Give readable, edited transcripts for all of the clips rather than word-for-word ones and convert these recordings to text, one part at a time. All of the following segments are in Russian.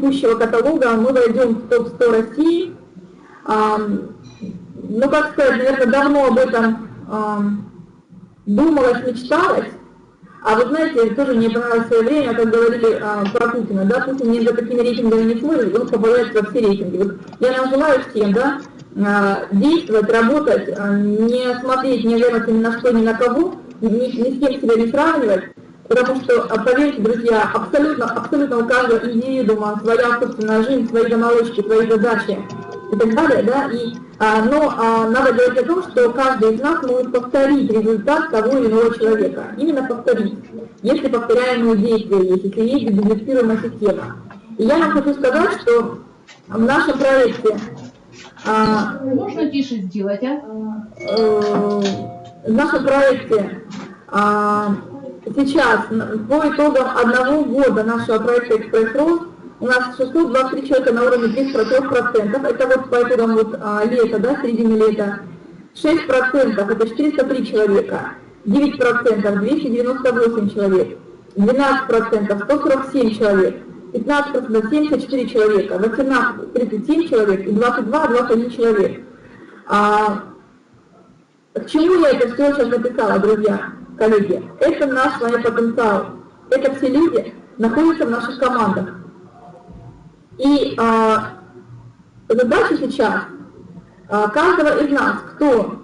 текущего каталога мы войдем в топ-100 России. Ну, как сказать, наверное, давно об этом думалось, мечталось. А вы знаете, тоже мне понравилось в свое время, как говорили про Путина, да, Путин не за такими рейтингами не смотрит, он попадает во все рейтинги. Вот я нам желаю всем, да, действовать, работать, не смотреть, не глядывать ни на что, ни на кого, ни с кем себя не сравнивать, потому что, поверьте, друзья, абсолютно у каждого индивидуума своя собственная жизнь, свои заморочки, свои задачи и так далее, да, но надо говорить о том, что каждый из нас может повторить результат того или иного человека, именно повторить, если повторяемые действия есть, если есть дублицируемая система. И я вам хочу сказать, что в нашем проекте... Можно тише сделать, а? В нашем проекте сейчас, по итогам 1 года нашего проекта «Экспресс-рост», у нас 623 человека на уровне 3%. Это вот по итогам вот, лета, да, середины лета. 6% это 403 человека. 9% 298 человек. 12% 147 человек. 15% 74 человека. 18% 37 человек. И 21 человек. К чему я это все сейчас написала, друзья, коллеги? Это наш с вами потенциал. Это все люди находятся в наших командах. И задача сейчас каждого из нас, кто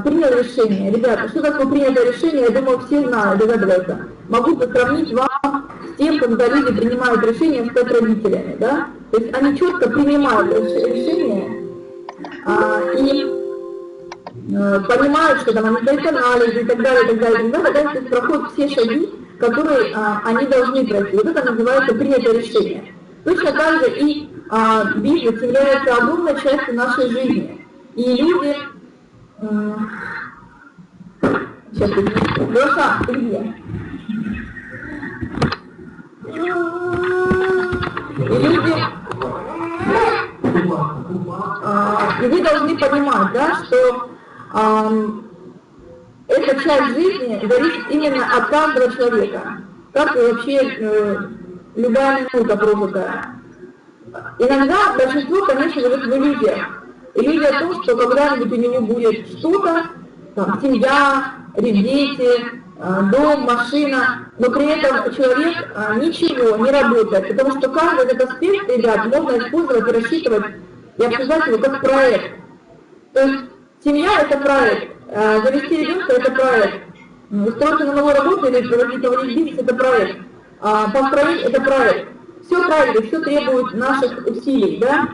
принял решение, ребята, что такое принятое решение, я думаю, все знают, догадываются. Могу сравнить вам с тем, когда люди принимают решение стать родителями, да? То есть они четко принимают решение и понимают, что там они дают анализы и так далее, и так далее, и так далее, то есть проходят все шаги, которые они должны пройти. Вот это называется принятое решение. Точно так же и бизнес является огромной частью нашей жизни. И люди... Сейчас, Леша, ты где? И вы должны понимать, да, что эта часть жизни зависит именно от каждого человека. Как и вообще любая минута прожитая. Иногда большинство, конечно, живет в иллюзиях. Иллюзия о том, что когда-нибудь у него будет что-то, там, семья, дети, дом, машина, но при этом человек ничего не работает, потому что каждый этот аспект, ребят, можно использовать и рассчитывать, и обсуждать его как проект. То есть семья – это проект, завести ребенка – это проект, устроиться на новую работу или проводить бизнес – это проект, построить – это проект. Все правильно, все требует наших усилий, да?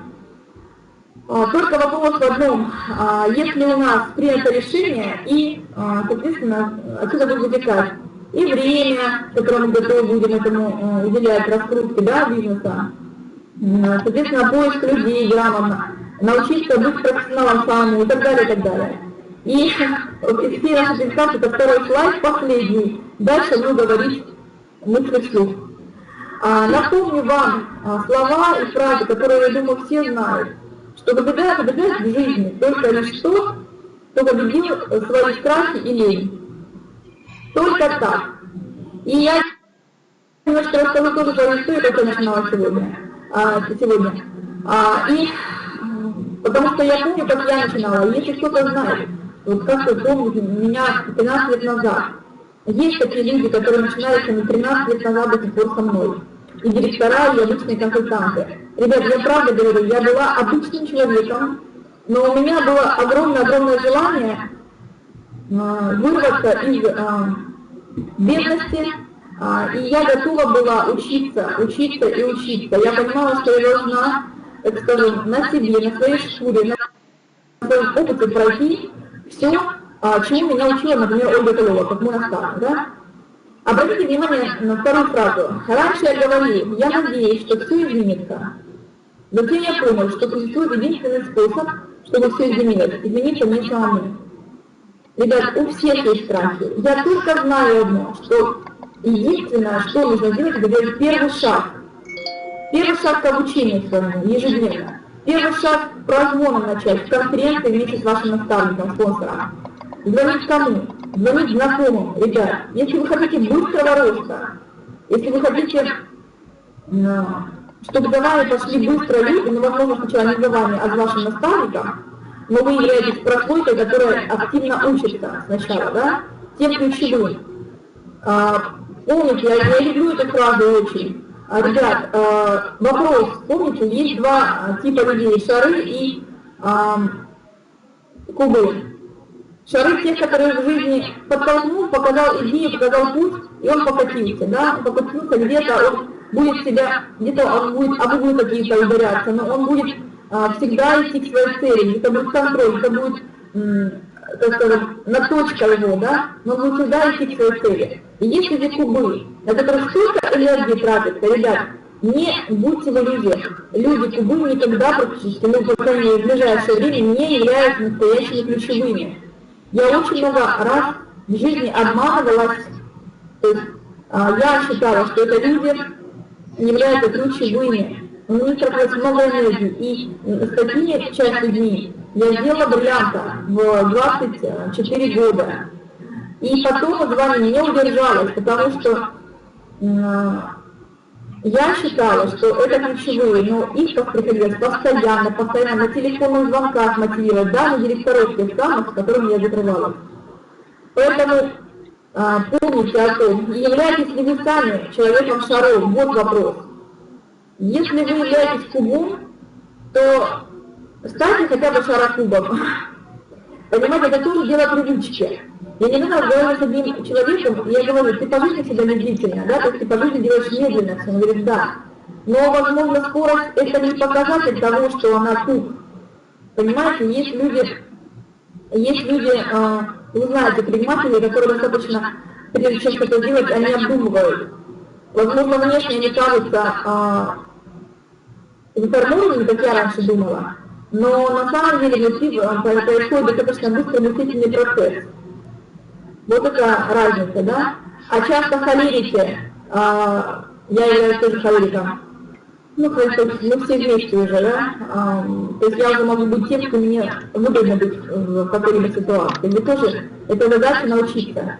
Только вопрос в одном, если у нас принято решение, и, соответственно, отсюда будет вытекать и время, которое мы готовы будем этому уделять, раскрутке, да, бизнеса, соответственно, поиск людей грамотно, научиться быть профессионалом самому и так далее, и так далее. И все наши презентации, это второй слайд, последний, дальше буду говорить мысли вслух. Напомню вам слова и фразы, которые, я думаю, все знают, что побеждает в жизни только лишь тот, кто победил свои страхи и лень. Только так. И я немножко расскажу тоже свою историю, как я начинала сегодня. Потому что я помню, как я начинала. Если кто-то знает, вот как вы помните, меня 13 лет назад, есть такие люди, которые начинали со мной 13 лет назад до сих пор со мной. И директора, и обычные консультанты. Ребят, я правда говорю, я была обычным человеком, но у меня было огромное желание вырваться из бедности, и я готова была учиться. Я понимала, что я должна, так скажем, на себе, на своей шкуре, на своем опыте пройти все, чему меня учила, например, Ольга Толева, как мой наставник, да? Обратите внимание на вторую фразу. Раньше я говорил, я надеюсь, что все изменится. Затем я понял, что существует единственный способ, чтобы все изменилось. Измениться мне самому. Ребят, у всех есть страхи. Я только знаю одно, что единственное, что нужно делать, это делать первый шаг. Первый шаг к обучению своему, ежедневно. Первый шаг к прозвону начать, в конференции вместе с вашим наставником, спонсором. Звонить кому? Звонить знакомым, ребят. Если вы хотите быстрого роста, если вы хотите чтобы за вами пошли быстро люди, ну, возможно, сначала не за вами, а за вашим наставником, но вы являетесь прослойкой, которая активно учится сначала, да, тем ключевым. Помните, я люблю эту фразу очень. Ребят, вопрос, помните, есть два типа людей, шары и кубы. Шары тех, которые в жизни подтолкнул, показал идею, показал путь, и он покатился, да, он покатился где-то, он будет себя, где-то он будет, а вы будете какие-то ударяться, но он будет всегда идти к своей цели, это будет контроль, это будет, так скажем, точка его, да, но он будет всегда идти к своей цели. И если эти кубы, на которые столько энергии тратится, ребят, не будьте в иллюзиях. Люди кубы никогда практически, ну, по крайней мере, в ближайшее время не являются настоящими ключевыми. Я очень много раз в жизни обманывалась, то есть я считала, что это люди являются ключевыми, у них тратилось много энергии, и с такими часть людьми я сделала бриллианта в 24 года, и потом от звания не удержалась, потому что я считала, что это ключевые, но их приходилось постоянно на телефонных звонках мотивировать, даже директоров тех самых, с которыми я закрывалась. Поэтому помните о том, являетесь ли вы сами человеком шаров, вот вопрос. Если вы являетесь кубом, то станьте хотя бы шарокубом. Понимаете, это тоже дело привычки. Я не надо разговаривать с одним человеком, и я говорю, ты по жизни себя медлительно, да, то есть ты по жизни делаешь медленно, он говорит, да. Но, возможно, скорость – это не показатель того, что она куб. Понимаете, есть люди, вы знаете, предприниматели, которые достаточно, прежде чем что-то делать, они обдумывают. Возможно, внешне они кажутся информированными, как я раньше думала, но на самом деле внутри происходит достаточно быстрый мыслительный процесс. Вот это разница, да? А часто холерики, я являюсь тоже холериком, ну, мы все вместе уже, да? То есть я уже могу быть тем, кто мне выгодно быть в какой-либо ситуации. Вы тоже, это задача научиться.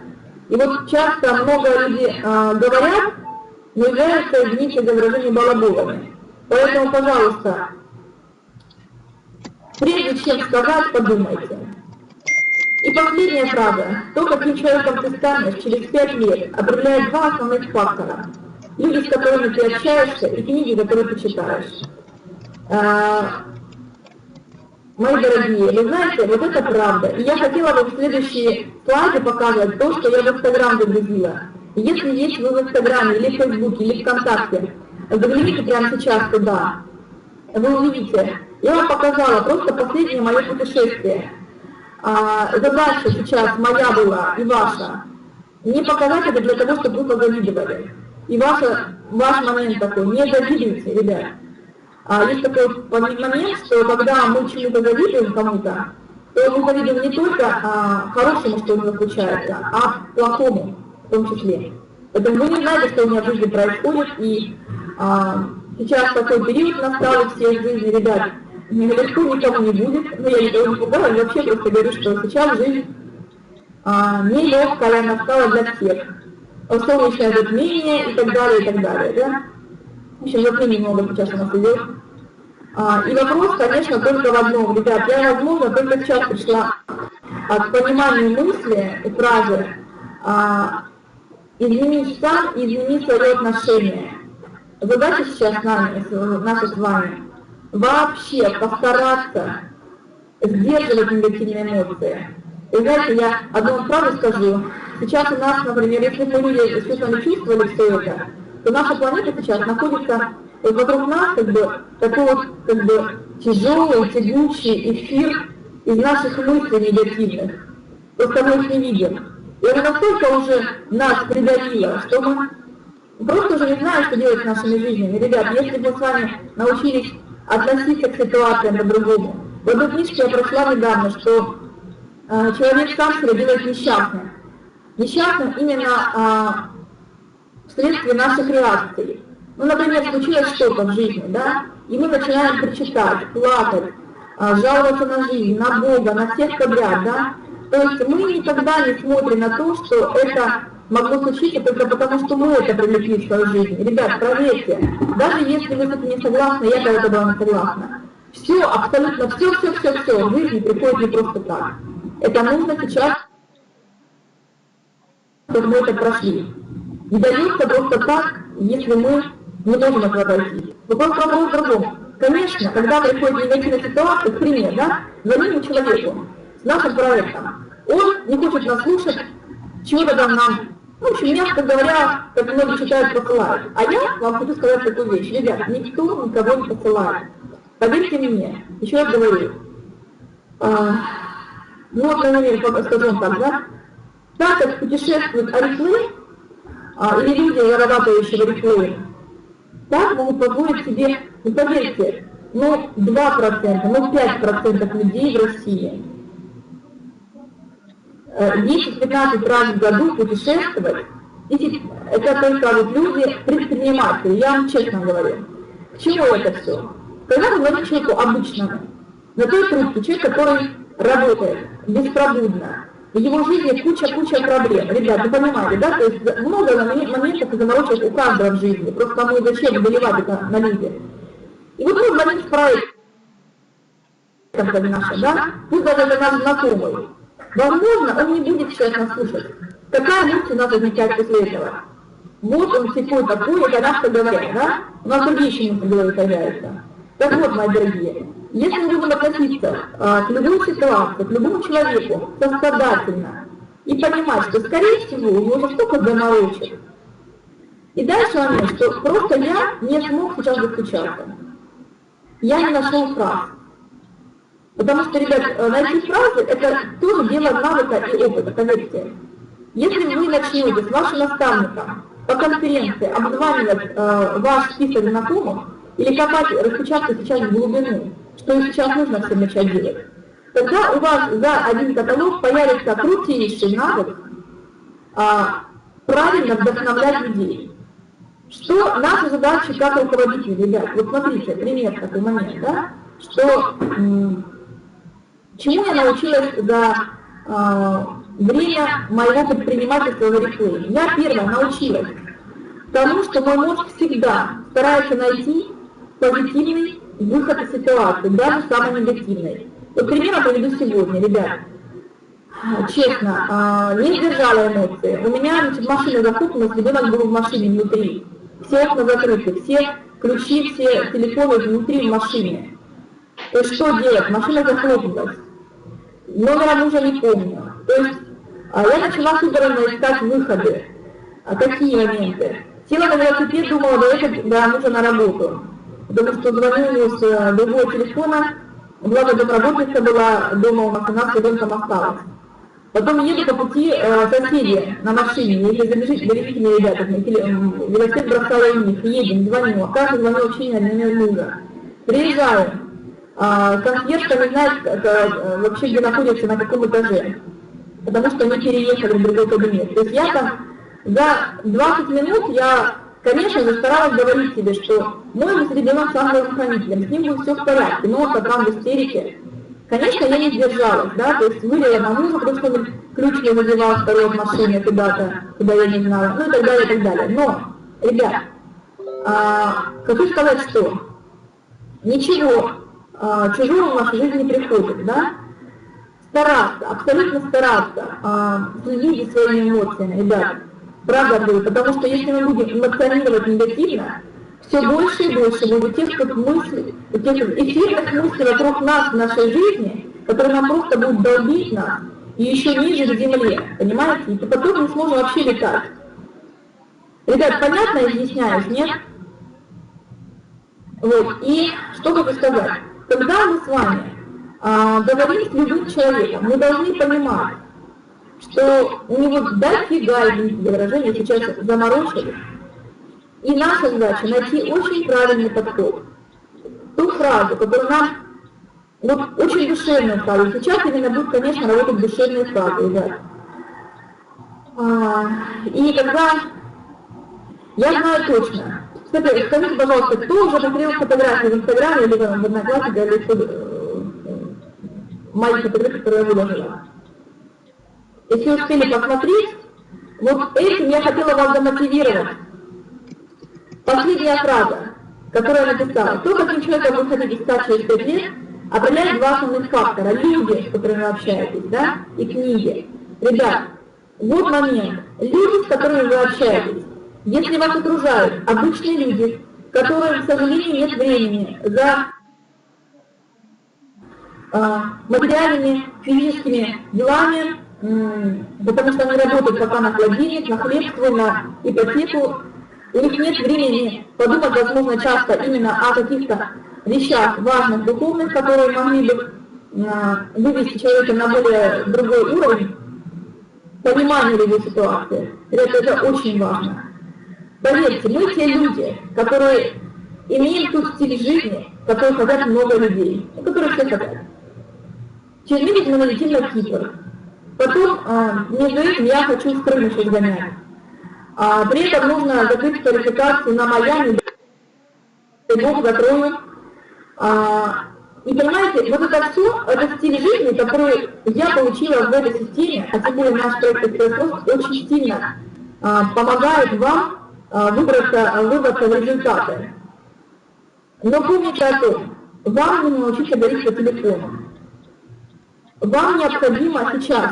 И вот часто много людей говорят, но являются, извините за выражение, балаболами. Поэтому, пожалуйста, прежде чем сказать, подумайте. И последняя фраза. То, каким человеком ты станешь через 5 лет, определяет два основных фактора. Люди, с которыми ты общаешься, и книги, которые ты читаешь. Мои дорогие, вы знаете, вот это правда. И я хотела бы в следующие слайды показывать то, что я в Инстаграм загрузила. Если есть вы в Инстаграме, или в Фейсбуке, или ВКонтакте, загляните прямо сейчас туда. Вы увидите. Я вам показала просто последнее мое путешествие. Задача сейчас моя была и ваша. Не показать это для того, чтобы вы позавидовали. И ваш момент такой, не завидуйте, ребят. Есть такой момент, что когда мы чему-то завидуем кому-то, то мы завидуем не только хорошему, что у него случается, а плохому в том числе. Поэтому вы не знаете, что у меня в жизни происходит, и сейчас такой период настал в всей жизни, ребят. Легко никому не будет, но я никого не пугаю, вообще просто говорю, что сейчас жизнь нелегкая настала для всех. Солнечное затмение и так далее, да? В общем, затмений много сейчас у нас идет. И вопрос, конечно, только в одном, ребят, я, возможно, только сейчас пришла к пониманию мысли и фразы «измени сам, измени свое отношение». Задача сейчас наша с вами вообще постараться сдерживать негативные эмоции. И знаете, я одну фразу скажу. Сейчас у нас, например, если мы люди действительно чувствовали все это, то наша планета сейчас находится вокруг нас, такой вот, тяжелый, тягучий эфир из наших мыслей негативных. Просто мы их не видим. И это настолько уже нас придавило, что мы просто уже не знаем, что делать с нашими жизнями. Ребят, если бы мы с вами научились относиться к ситуациям по-другому. В одной книжке я прочла недавно, что человек сам себя делает несчастным. Несчастным именно вследствие наших реакций. Ну, например, случилось что-то в жизни, да, и мы начинаем причитать, плакать, жаловаться на жизнь, на Бога, на всех подряд, да. То есть мы никогда не смотрим на то, что это могло случиться только потому, что мы это привлекли в свою жизнь. Ребят, проверьте, даже если вы с этим не согласны, я когда-то была не согласна. Все, абсолютно все в жизни приходит не просто так. Это нужно сейчас, чтобы мы это прошли. Не дается просто так, если мы не можем этого пройти. Вопрос в другом. Конечно, когда приходит негативная ситуация, пример, да, звоним человеку с нашим проектом. Он не хочет нас слушать, чего-то там нам, в общем, мягко говоря, как многие считают, посылают. А я вам хочу сказать такую вещь. Ребят, никто никого не посылает. Поверьте мне, еще раз говорю. Ну вот, например, скажем так, да? Так как путешествуют орифлейм, или люди, зарабатывающие в орифлейм, так могут позволить себе, ну поверьте, ну 2%, ну 5% людей в России 10-15 раз в году путешествовать, это только вот люди, предприниматели, я вам честно говорю. К чему это все? Когда вы звоните человеку обычному, на той трубке, человек, который работает беспробудно, в его жизни куча проблем. Ребят, вы понимаете, да? То есть много моментов и заморочек у каждого в жизни. Просто кому и зачем выливать это на люди. И вот мы звоним с проектом, да? Пусть даже это наш знакомый. Возможно, он не будет сейчас нас слушать. Какая мысль у нас возникает после этого? Вот он такой, это наш, как говорят, да? У нас другие еще мысли в голове появляются. Так вот, мои дорогие, если мы будем относиться к любой ситуации, к любому человеку сострадательно и понимать, что, скорее всего, у него уже столько заморочек. И дальше момент, что просто я не смог сейчас достучаться. Я не нашел фраз. Потому что, ребят, найти фразы – это тоже дело навыка и опыта, поверьте. Если вы начнете с вашим наставником по конференции обзванивать ваш список знакомых, или копать, раскачаться сейчас в глубину, что сейчас нужно всем начать делать, тогда у вас за один каталог появится крутейший навык правильно вдохновлять людей. Что наша задача как руководитель, ребят, вот смотрите, пример такой момент, да, что чему я научилась за время моего предпринимательства в орифлейме. Я первая научилась тому, что мой мозг всегда старается найти позитивный выход из ситуации, даже самой негативной. Вот пример приведу сегодня, ребят. Честно, не сдержала эмоции. У меня, значит, машина захлопнулась, ребенок был в машине внутри. Все окна закрыты, все ключи, все телефоны внутри в машине. То есть что делать? Машина захлопнулась. Номера мужа не помню. То есть я начала судорожно искать выходы. Какие моменты? Села на велосипед, думала доехать до мужа на работу. Потому что звоню с другого телефона, благо домработница была дома у нас, она с ребенком осталась. Потом еду по пути соседи на машине, если залежите мне, ребята, велосипед бросала у них, едем, звоню, каждый звонил вообще на номер мужа. Приезжаю, консьержка не знает вообще, где находится, на каком этаже, потому что они переехали в другой кабинет. То есть я там за 20 минут я, конечно же, старалась говорить себе, что мой ребенок с ангелом-хранителем, с ним будет все в порядке, но он там в истерике. Конечно, я не сдержалась, да, то есть вылила на мужа, потому что он ключ не задевал второй в машине куда-то, куда я не знала, ну и так далее, и так далее. Но, ребят, хочу сказать, что ничего чужого в нашу жизнь не приходит, да? Стараться, абсолютно стараться следить за своими эмоциями, ребят, правда говорю, потому что если мы будем эмоционировать негативно, все больше и больше будет тех мыслей, тех эфирных мыслей вокруг нас в нашей жизни, которые нам просто будут долбить нас и еще ниже к земле, понимаете? И потом не сможем вообще летать. Ребят, понятно я изъясняюсь, нет? Вот, и что хочу сказать. Когда мы с вами говорим с любым человеком, мы должны понимать, что у него дофига, извините за выражение, сейчас заморочили. И наша задача найти очень правильный подход. Ту фразу, которую нам, вот очень душевную фразу. Сейчас именно будет, конечно, работать душевные фразы, ребят. И когда, я знаю точно, кстати, скажите, пожалуйста, кто уже посмотрел фотографии в Инстаграме или в Одноклассниках, или мои фотографии, которые я выложила? Если успели посмотреть, Вот этим я хотела вас замотивировать. Последняя фраза, которую я написала. То, каким человеком вы хотите стать через 5 лет, определяет два основных фактора. Люди, с которыми вы общаетесь, да, и книги. Ребят, вот момент. Люди, с которыми вы общаетесь. Если вас окружают обычные люди, которым, к сожалению, нет времени за материальными, физическими делами, потому что они работают пока на холодильник, на хлеб свой, на ипотеку, у них нет времени подумать, возможно, часто именно о каких-то вещах важных, духовных, которые могли бы вывести человека на более другой уровень понимания любой ситуации. Это очень важно. Поверьте, мы те люди, которые имеем тот стиль жизни, который хотят много людей, которые все хотят. Через месяц мы налетим на Кипр. Потом, между этим, я хочу в Крым еще сгонять. При этом нужно закрыть квалификацию на Майами, Бог закрою. И понимаете, вот это все, это стиль жизни, который я получила в этой системе, а тем более наш проект «Экспресс-рост» очень сильно помогает вам выбраться в результаты. Но помните о том, вам нужно научиться говорить по телефону. Вам необходимо сейчас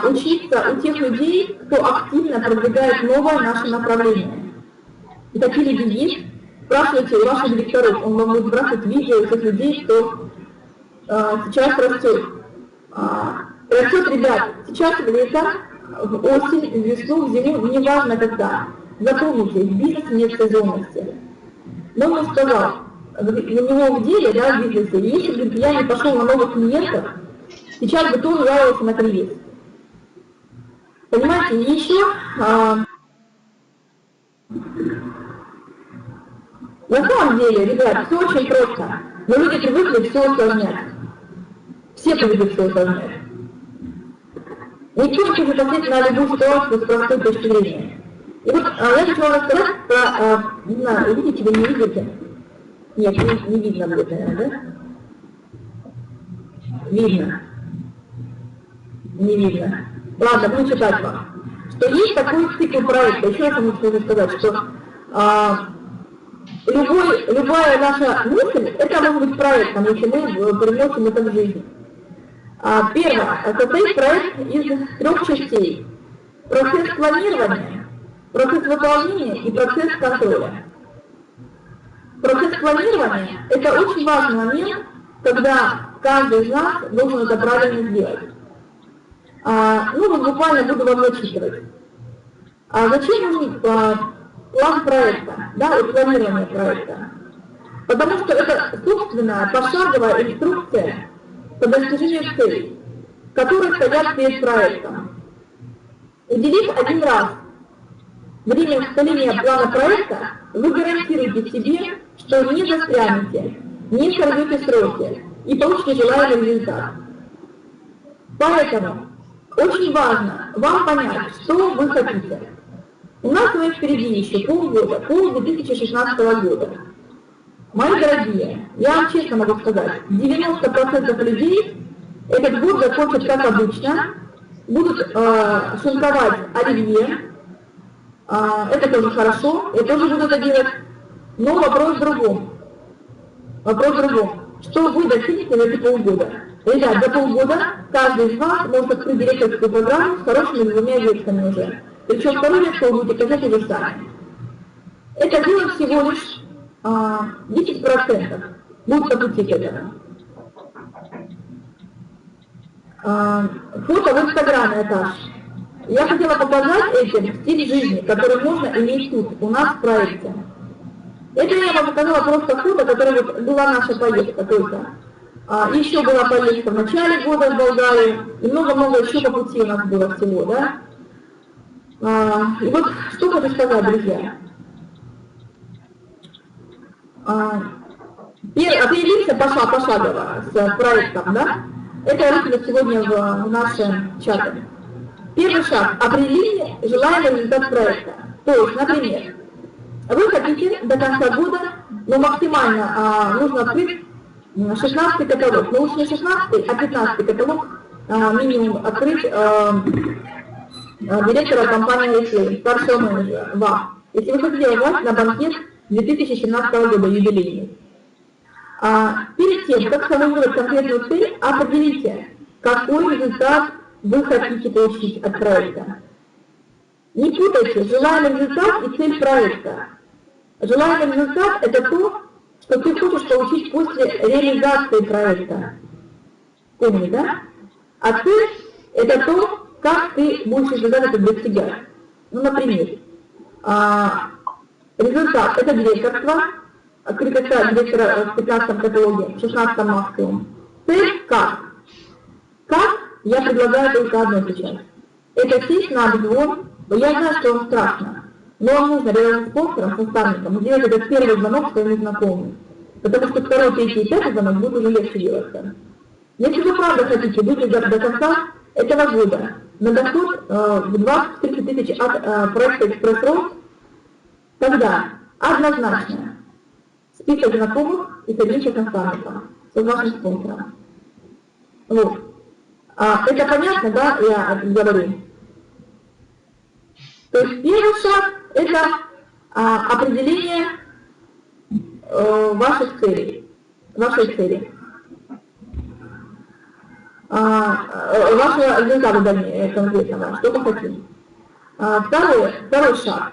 учиться у тех людей, кто активно продвигает новое наше направление. И такие люди есть. Спрашивайте у ваших директоров, он вам будет сбрасывать видео тех людей, кто сейчас растет. Растет, ребят, сейчас лето, в осень, в весну, в зиму, неважно когда. Запомните, в бизнесе нет сезонности. Но он сказал, у него в деле, да, в бизнесе, если бы я не пошел на новых клиентов, сейчас бы тоже жаловался на кризис. Понимаете, еще на самом деле, ребят, все очень просто. Но люди привыкли все усложнять. Все привыкли все усложнять. Никто не хочет посмотреть на любую ситуацию с простой точки зрения. И вот я хочу вам рассказать про, не знаю, видите вы, не видите? Нет, не видно будет, наверное, да? Видно. Не видно. Ладно, буду читать вам. Что есть такой цикл проекта. Еще раз вам хочу сказать, что любая наша мысль, это может быть проектом, если мы переносим это в жизнь. Первое. Состоит проект из 3 частей. Процесс планирования, процесс выполнения и процесс контроля. Процесс планирования – это очень важный момент, когда каждый из нас должен это правильно сделать. Ну вот буквально буду вам зачитывать. Зачем нужен план проекта, да, и планирование проекта? Потому что это собственная пошаговая инструкция по достижению целей, которые стоят перед проектом. Уделив один раз время составления плана проекта, вы гарантируете себе, что не застрянете, не сорвете сроки и получите желаемый результат. Поэтому очень важно вам понять, что вы хотите. У нас с вами впереди еще полгода, пол 2016 года. Мои дорогие, я вам честно могу сказать, 90% людей этот год закончат как обычно, будут шинковать оливье, это тоже хорошо, я тоже буду это делать, но вопрос в другом. Вопрос в другом. Что вы достигнете за эти полгода? Ребят, за полгода каждый из вас может открыть директорскую программу с хорошими 2 ветками уже. Причем вторую ветку вы будете качать уже сами. Это дело всего лишь 10%. Будет по пути к этому. Фото в Инстаграме, Наташ. Я хотела показать этим стиль жизни, который можно иметь тут, у нас в проекте. Это я вам показала просто фото, которое вот была наша поездка только. Еще была поездка в начале года в Болгарию, и много-много еще по пути у нас было всего, да? И вот что хочу сказать, друзья. Определимся пошагово с проектом, да? Это я выпила сегодня в нашем чате. Первый шаг – определение желаемый результат проекта. То есть, например, вы хотите до конца года, но максимально нужно открыть 16-й каталог. Но лучше не 16-й, а 15-й каталог минимум открыть директора компании «Reflame», старшего менеджера, вам. Если вы хотите попасть на банкет 2017 года, юбилейный. Перед тем, как сформулировать конкретную цель, определите, какой результат вы хотите получить от проекта. Не путайте желаемый результат и цель проекта. Желаемый результат – это то, что ты хочешь получить после реализации проекта. Помни, да? А цель – это то, как ты будешь результат это достигать. Ну, например, результат – это директорство, открытая директора в 15 каталоге, в 16 максимум. Цель – как? Как? Я предлагаю только одно сейчас. Это сесть на обзвон. Я знаю, что вам страшно, но вам нужно рядом с спонсором, с наставником, сделать этот первый звонок своему знакомому. Потому что второй, третий и пятый звонок будет уже легче делаться. Если вы правда хотите выйти до конца этого года на доход в 20-30 тысяч от проекта «Экспресс-рост», тогда однозначно список знакомых и садимся наставником с вашим спонсором. Вот. Это понятно, да, я говорю? То есть первый шаг – это определение ваших целей, вашей цели. Вашего результата дальнейшего конкретного, что мы хотим. Второй шаг.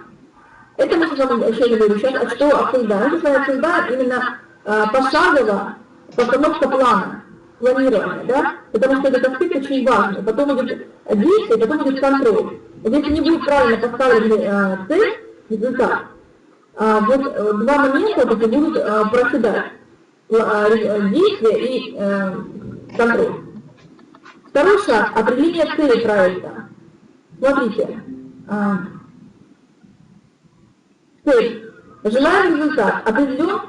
Это мы с вами еще говорю сейчас, что обсуждаем. Мы с вами обсуждаем именно пошагово постановка плана, планирование, да? Потому что этот аспект очень важный. Потом идет действие, потом идет контроль. Вот если не будет правильно поставлена цель, результат, вот два момента вот будут проседать. Действие и контроль. Второй шаг – определение цели проекта. Смотрите. Цель. Желаемый результат определен.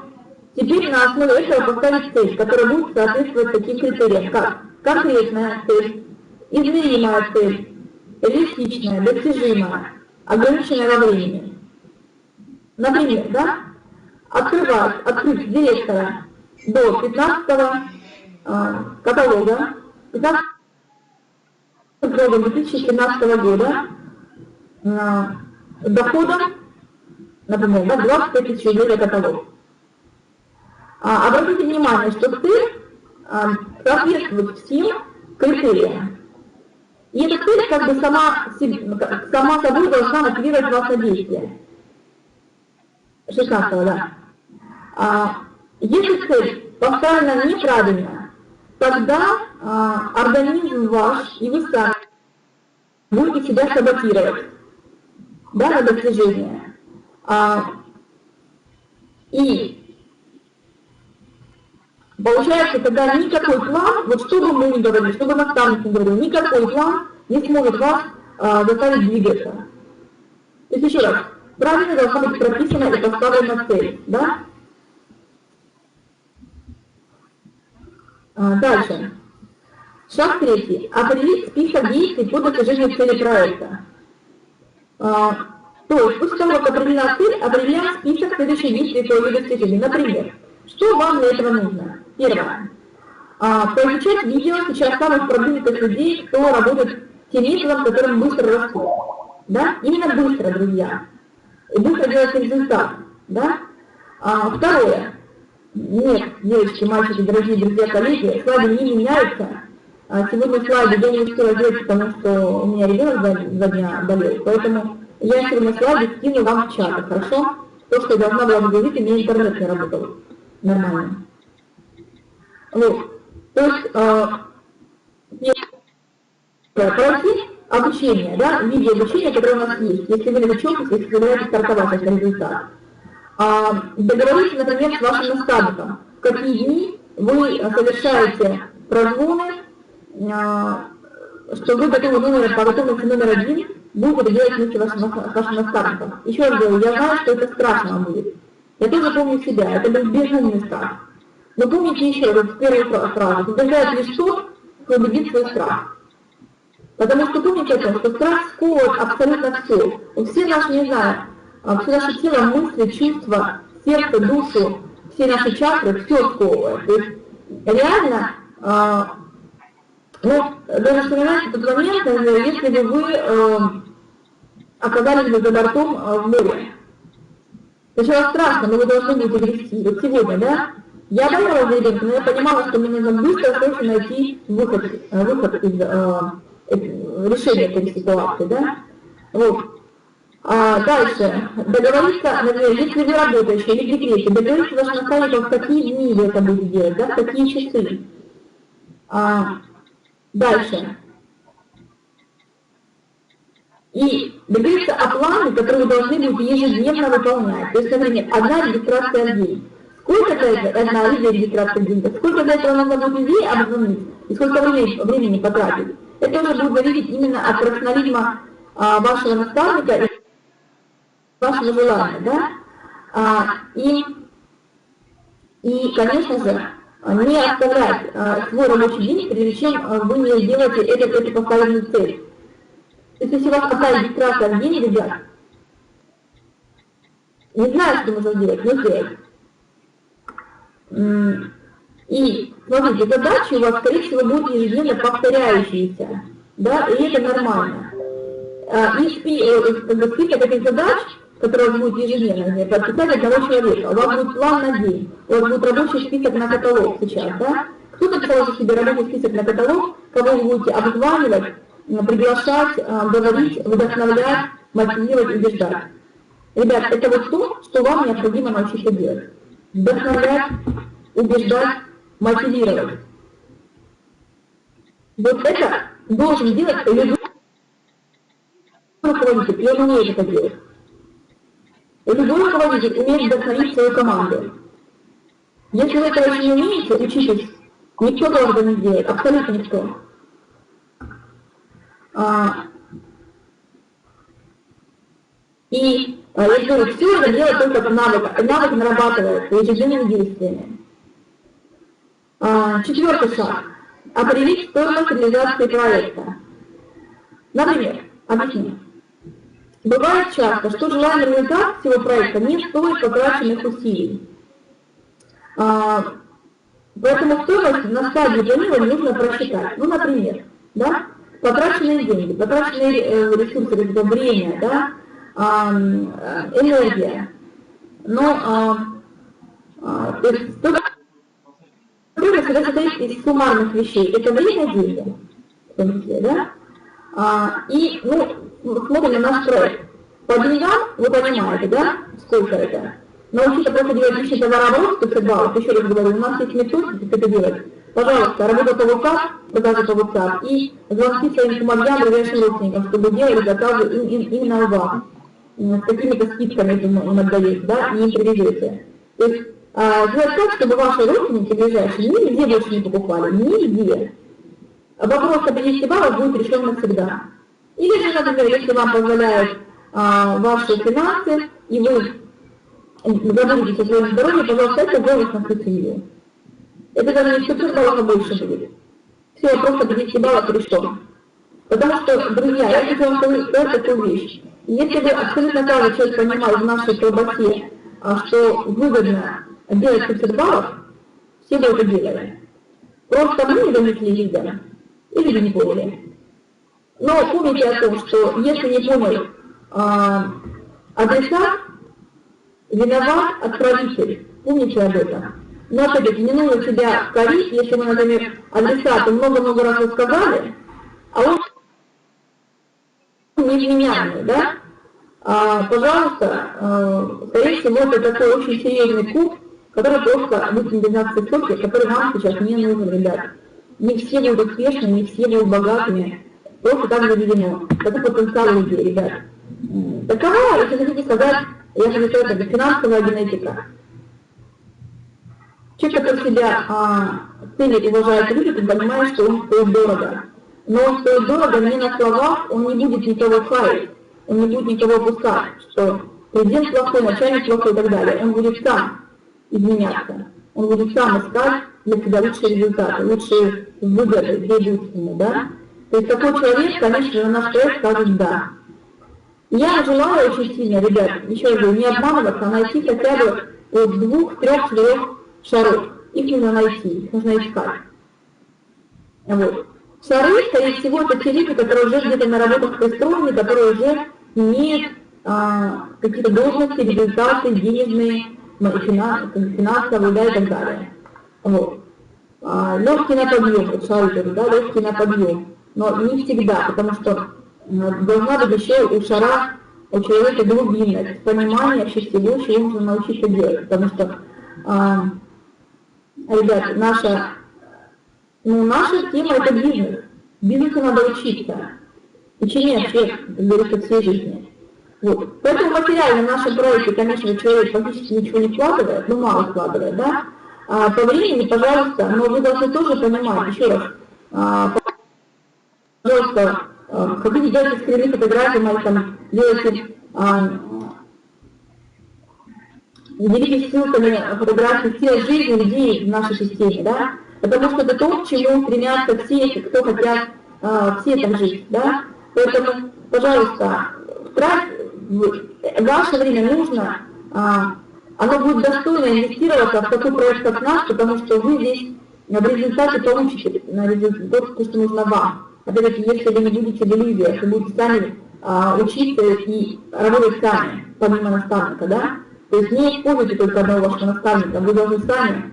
Теперь на основе этого поставить цель, которая будет соответствовать таким критериям, как конкретная цель, измеримая цель, реалистичная, достижимая, ограниченная во времени. Например, да, открыть директора до 15 каталога, 15 2017 года доходом, например, да, 25 тысяч рублей за каталог. Обратите внимание, что цель соответствует всем критериям. И эта цель как бы сама собой должна мотивировать вас на действие. 16-го, да. Если цель поставлена неправильно, тогда организм ваш и вы сами будете себя саботировать, да, на достижение. И получается, тогда никакой план, вот что бы мы ни говорили, что бы наставник ни говорил, никакой план не сможет вас заставить двигаться. То есть еще раз, правильно должна быть прописана и поставлена цель, да? Дальше. Шаг третий. Определить список действий по достижению цели проекта. То есть, после того, как определена цель, определяем список следующих действий по ее достижению. Например, что вам для этого нужно? Первое. Поизучать видео сейчас самых продвинутых людей, кто работает тем методом, которым быстро растут. Да? Именно быстро, друзья. И быстро делать результат. Да? Второе. Нет, девочки, мальчики, дорогие друзья, коллеги, слайды не меняются. Сегодня слайды я не успела сделать, потому что у меня ребенок за дня болел. Поэтому я сегодня слайды скину вам в чат, хорошо? То, что я должна была говорить, и мне интернет не работал. Нормально. Вот. То есть, пройти обучение, да, видео обучения, которое у нас есть, если вы новичок, если вы собираетесь стартовать этот результат. Договоритесь, например, с вашим наставником, в какие дни вы совершаете прозвоны, что вы готовы по готовности номер 1 будете делать вместе с вашим наставником. Еще раз говорю, я знаю, что это страшно будет. Я тоже помню себя, это был безумный страх. Но помните еще раз первую фразу, побеждает лишь тот, кто победит свой страх. Потому что помните это, что страх сковывает абсолютно все. Все наши, не знаю, все наше тело, мысли, чувства, сердце, душу, все наши чакры, все сковывает. То есть реально, ну, даже вспоминайте тот момент, если бы вы оказались бы за бортом в море. Сначала страшно, но вы должны будете грести. Вот сегодня, да? Я боялась за ребенка, но я понимала, что мне нужно быстро, срочно найти выход из решения этой ситуации, да? Вот. Дальше. Договориться, если вы работаете или в декрете, договориться с вашим наставником, в какие дни вы это будете делать, да? В какие часы. Дальше. И договориться о плане, который вы должны будете ежедневно выполнять. То есть, например, одна регистрация в день. Сколько за это одна регистрация в день? Сколько за этого нужно будет людей обзвонить? И сколько времени потратить? Это уже будет зависеть именно от профессионализма вашего наставника и вашего желания, да? И, конечно же, не оставлять свой рабочий день, прежде чем вы не сделаете эту поставленную цель. То есть, если у вас одна регистрация в день, ребят, не знаю, что нужно сделать, но сделать. И, смотрите, задачи у вас, скорее всего, будут ежедневно повторяющиеся, да, и это нормально. И список этих задач, которые у вас будут ежедневно, подписать одного человека, у вас будет план на день, у вас будет рабочий список на каталог сейчас, да? Кто-то писал себе рабочий список на каталог, кого вы будете обзванивать, приглашать, говорить, вдохновлять, мотивировать, убеждать. Ребят, это вот то, что вам необходимо научиться делать. Вдохновлять, убеждать, мотивировать. Вот это должен делать любой руководитель, и он умеет это делать. Любой руководитель умеет вдохновить свою команду. Если вы этого еще не умеете, учитесь. Никто этого не делает, абсолютно никто. И я говорю, все это дело только в навыках. Навык нарабатывается ежедневными действиями. Четвертый шаг. Определить стоимость реализации проекта. Например, объясню. Бывает часто, что желаемый результат всего проекта не стоит потраченных усилий. Поэтому стоимость на стадии планирования нужно просчитать. Ну, например, да, потраченные деньги, потраченные ресурсы, это время, да, энергия. Но стоимость всегда состоит из суммарных вещей. Это время, деньги, в том числе, да. И смотрим на наш проект. По деньгам вы понимаете, да, сколько это. Научиться просто делать личный товарооборот, 150 баллов, еще раз говорю, у нас есть методики, как это делать. Пожалуйста, работа по WhatsApp, продажи по WhatsApp, и звонки своим помогам, ближайшим родственникам, чтобы делали заказы именно у вас. С какими-то скидками им отдаете, да, и им привезете. То есть сделать так, чтобы ваши родственники ближайшие нигде больше не покупали, нигде. Вопрос о 50 баллов будет решен навсегда. Или же, например, если вам позволяют ваши финансы, и вы забудете о своем здоровье, пожалуйста, это бонус на всю семью. Это даже не 100 баллов, а больше будет. Все, просто 50 баллов решен. Потому что, друзья, я хочу вам сказать такую вещь. Если бы абсолютно каждый человек понимал в нашей колбасе, что выгодно делать 500 баллов, все бы это делали. Просто мы не донесли людям, и люди не поняли. Но помните о том, что если не понял адресат, виноват отправитель. Помните об этом. Но опять-таки не нужно себя корить, если мы, например, адресату много-много раз рассказали, а он невменяемый, да? Пожалуйста, скорее всего, это такой очень серьезный куб, который просто будет 12 сотки, который нам сейчас не нужен, ребят. Не все будут успешны, не все будут богатыми. Просто так заведено. Это потенциал людей, ребят. Такова, если хотите сказать, я хочу сказать, это финансовая генетика. Человек, который себя ценит и уважает люди, он понимает, что он стоит дорого. Но он стоит дорого не на словах, он не будет никого хаять, он не будет никого опускать, что президент плохой, начальник плохой и так далее. Он будет сам изменяться, он будет сам искать для себя лучшие результаты, лучшие выгоды, где будет ему, да? То есть такой человек, конечно, на наш проект скажет «да». Я желаю очень сильно, ребят, еще раз говорю, не обманываться, а найти хотя бы от 2, 3, 4 шаров. Их нужно найти, их нужно искать. Вот. Шары, скорее всего, это те люди, которые уже где-то на работах пристроены, которые уже имеет какие-то должности, результаты, денежные, финансовые, да, и так далее. Вот. Легкий на подъем, вот шарик, да, легкий на подъем. Но не всегда, потому что должна быть еще у человека глубинность, понимание вообще всего, чего нужно научиться делать. Потому что, ребят, наша тема — это бизнес. Бизнесу надо учиться. Учение вообще, как говорится, всей жизни. Вот. Поэтому материально в нашем проекте, конечно, человек фактически ничего не вкладывает, ну мало вкладывает, да? По времени, пожалуйста, но вы должны тоже понимать, еще раз, пожалуйста, хотите делать скрины фотографии, мои там делайте, делитесь ссылками фотографий всех жизни людей в нашей системе, да? Потому что это то, к чему стремятся все, кто хотят все там жить, да? Поэтому, пожалуйста, ваше время нужно, оно будет достойно инвестироваться в такой проект, как наш, потому что вы здесь в результате получите то, что нужно вам. Опять-таки, если вы не будете в иллюзиях, вы будете сами учиться и работать сами, помимо наставника, да? То есть не используйте только одного вашего наставника, вы должны сами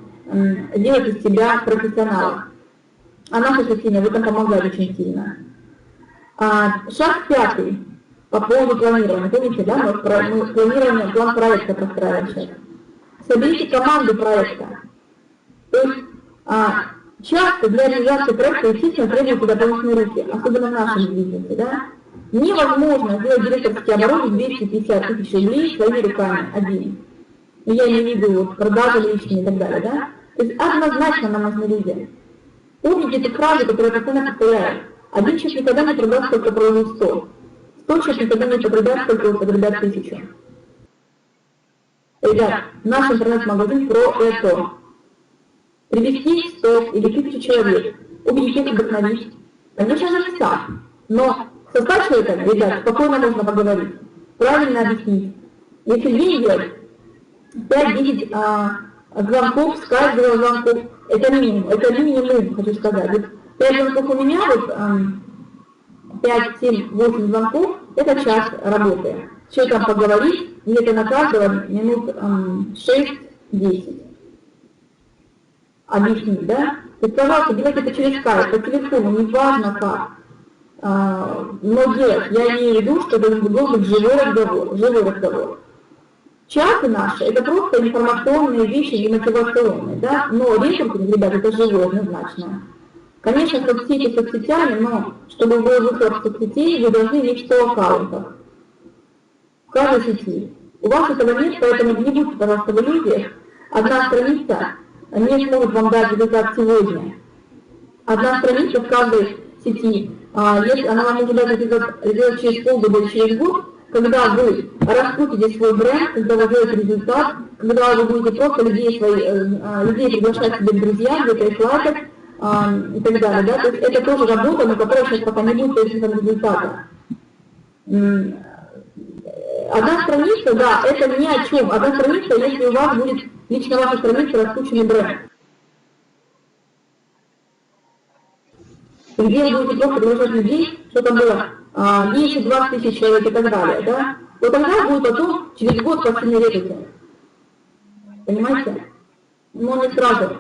делать из себя профессионала. А наша система в этом помогает очень сильно. Шаг 5. По поводу планирования. Помните, да, мы планирование, план проекта простраиваем сейчас. Соберите команду проекта. То есть часто для реализации проекта, естественно, требуются дополнительные руки, особенно в нашем бизнесе, да. Невозможно сделать директорский оборот 250 тысяч рублей своими руками один. Я имею в виду вот, продажи личные и так далее, да. То есть однозначно нам нужны люди. Помните эту фразу, которая постоянно повторяет. Один человек никогда не продаст, сколько продает 100. 100 человек никогда не продаст, сколько продаст 1000. Ребят, наш интернет-магазин про это. Привести 100 или 1000 человек, убедить их, вдохновить. Конечно же, не сам. Но со 100 человеками, ребят, спокойно можно поговорить. Правильно объяснить. Если день делать 5-10 звонков, с каждого звонков, это минимум, хочу сказать. Вот 5 звонков у меня, вот 5, 7, 8 звонков, это час работы. С человеком поговорить, и это на каждого минут 6-10. Объяснить, да? То есть, пожалуйста, делайте это через скайп, по телефону, неважно как. Но делать, я имею в виду, что это должен быть живой разговор. Чаты наши — это просто информационные вещи и мотивационные, да? Но рекрутинг, ребят, это живое однозначно. Конечно, соцсети соцсетями, но чтобы был выход в соцсетей, вы должны иметь 100 аккаунтов в каждой сети. У вас этого нет, поэтому не будьте, пожалуйста, в иллюзиях. Одна страница не сможет вам дать результат сегодня. Одна страница в каждой сети, если она вам может дать результат через полгода или через год, когда вы раскрутите свой бренд, когда вы делаете результат, когда вы будете просто людей приглашать себе в друзья, где-то их лайкать и так далее. Да? То есть это тоже работа, но которая сейчас пока не будет результата. Одна страница, да, это ни о чем. Одна страница, если у вас будет лично ваша страница раскрученный бренд. Где вы будете просто приглашать людей, что там было 10-20 тысяч человек и так далее, да? Вот тогда будет потом, через год, пассивный рекрутинг. Понимаете? Но не сразу.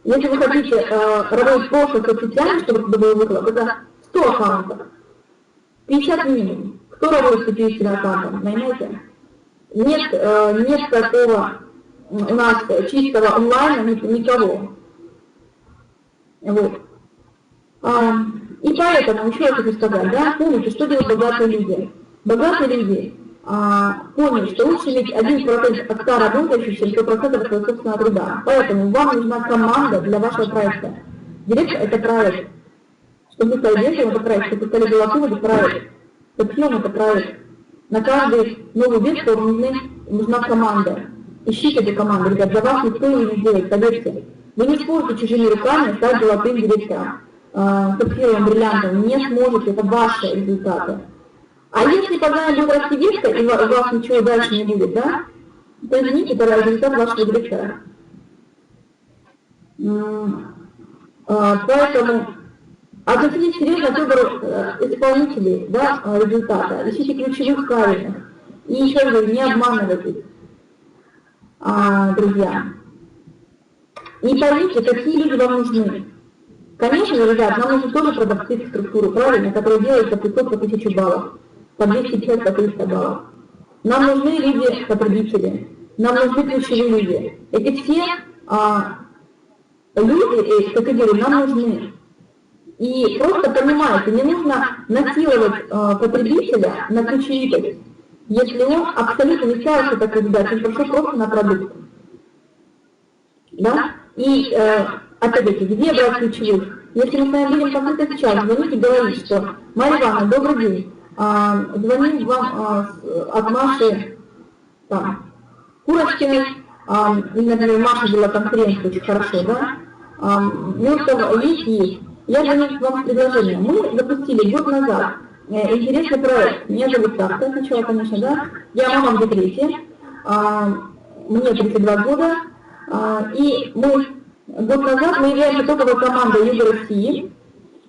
Если вы хотите работать просто с соцсетями, чтобы это был выхлоп, это 100 аккаунтов. 50 минимум. Кто работает с 50 аккаунтом, понимаете? Нет такого у нас чистого онлайна никого. Вот. И поэтому, еще раз хочу сказать, да, помните, что делают богатые люди. Богатые люди поняли, что лучше иметь 1% от 100 работающих, чем 100% от своего собственного труда. Поэтому вам нужна команда для вашего проекта. Директор — это проект. Чтобы вы стали директором, это проект. Чтобы вы стали голосом, это проект. Копьем — это проект. На каждый новый вектор нужна команда. Ищите эту команду, ребят, за вас никто ее не сделает, поверьте. Вы не сможете чужими руками стать золотым директором, сапфировым бриллиантом, не сможете, это ваши результаты. А если когда будет расти ветка, и у вас ничего дальше не будет, да, то извините, это результат вашего директора. Поэтому Относитесь серьезно к выбору исполнителей, да, результата, ищите ключевых правильных. И еще раз говорю, не обманывайтесь, друзья. Не поймите, какие люди вам нужны. Конечно же, ребят, нам нужно тоже продавцы структуру, правильно, которая делается по 500 по 1000 баллов, по 250 по 300 баллов. Нам нужны люди-потребители, нам нужны ключевые люди. Эти все люди, категории, нам нужны. И просто понимаете, не нужно насиловать потребителя на ключевитость, если он абсолютно не ставится как кандидат, он пришел просто на продукт. Да? И опять-таки, где брать ключевых? Если мы с вами будем конкретно сейчас звонить и говорить, что Марья Ивановна, добрый день, звоним вам от Маши Курочкиной, например, Маша была конференция очень хорошо, да? Мертвого есть. Я звоню вам с предложением. Мы запустили год назад интересный проект. Меня зовут Таска сначала, конечно, да? Я мама в декрете, мне 32 года, и мы год назад мы являемся топовой командой Юга России.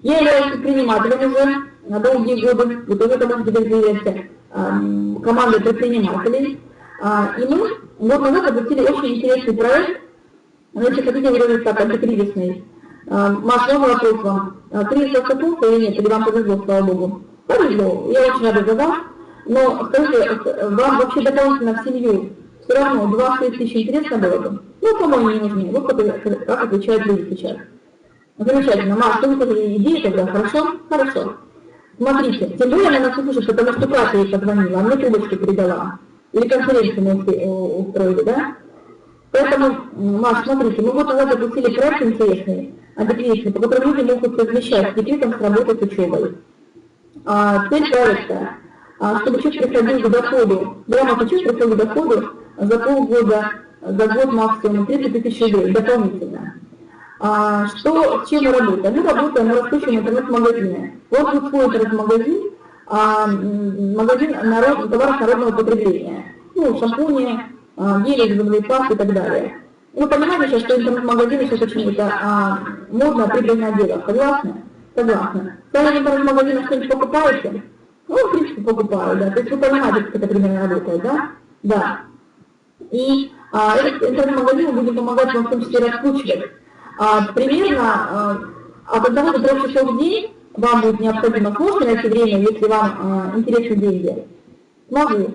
Я являюсь предпринимателем уже на долгие годы, вы тоже это можете доверять, командой предпринимателей. И мы год назад запустили очень интересный проект, если хотите выразить так, антикризисный. Маша, новый вопрос вам. Кризис остался или нет? Или вам повезло, слава Богу? Повезло, я очень рада за вас. Но скажите, вам вообще дополнительно в семью все равно 20 тысяч интересно было бы? Ну, по-моему, не нужны. Вот как отвечают люди сейчас. Замечательно. Маш, что вы хотели идеи тогда? Хорошо? Хорошо. Смотрите, тем более она нас услышит, потому что Катя ей позвонила, а мне трубочку передала. Или конференцию мы устроили, да? Поэтому, Маш, смотрите, мы год назад запустили проект интересный, антикризисный, по которому люди могут совмещать с декретом с работой, с учебой. Цель проекта, чтобы человек приходил к доходу, грамотный человек приходил к доходу за полгода, за год максимум 30 тысяч рублей дополнительно. С чем мы работаем? Мы работаем на растущем интернет-магазине. Вот будет свой интернет-магазин, магазин товаров народного потребления. Ну, шампуни, гели, зубные пасты и так далее. Вы понимаете сейчас, что интернет-магазины сейчас очень модно, прибыльное дело. Согласны? Согласны. Сами в интернет-магазинах что-нибудь покупаете? Ну, в принципе, покупаю, да. То есть вы понимаете, как это примерно работает, да? Да. И этот интернет-магазин мы будем помогать вам в том числе раскручивать. Примерно от 1 до 3 часов в день вам будет необходимо. Сможете найти время, если вам интересны деньги? Могу.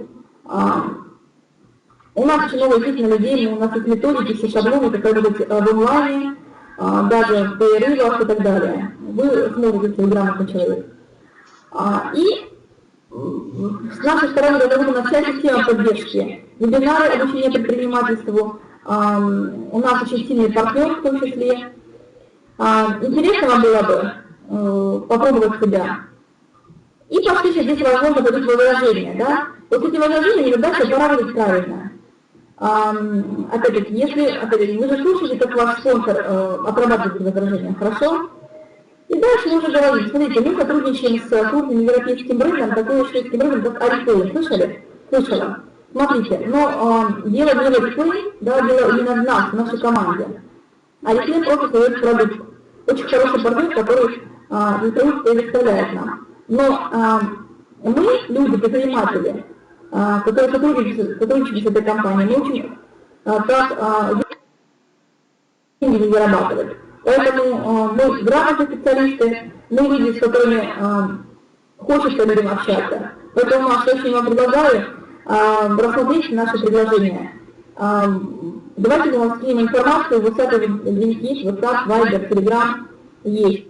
У нас очень много действительно людей, у нас есть методики, все шаблоны, как работать в онлайне, даже в перерывах и так далее. Вы сможете, если вы грамотный человек. И с нашей стороны разработана вся система поддержки. Вебинары обучения предпринимательству. У нас очень сильный партнер в том числе. Интересно вам было бы попробовать себя. И пошли здесь возможно дадут возражения, да? Вот эти возражения задача правильно правильно. Опять-таки, если вы же слушаете, как ваш спонсор отрабатывает эти возражения, хорошо? И дальше мы уже говорим, смотрите, мы сотрудничаем с крупным европейским брендом, такой шведский бренд, как Хотите. Слышали? Слышала. Смотрите, но дело не в Хотите, да, дело именно в нас, в нашей команде. Хотите просто создает продукт. Очень хороший продукт, который предоставляет нам. Но мы, люди, предприниматели, которые сотрудничают с этой компанией, мы учим, как деньги зарабатывать. Поэтому мы грамотные специалисты, мы люди, с которыми хочется людям общаться. Поэтому, Маша, очень вам предлагаю рассмотреть наши предложения. Давайте мы вам скинем информацию, WhatsApp линк есть, WhatsApp, Viber, Telegram есть.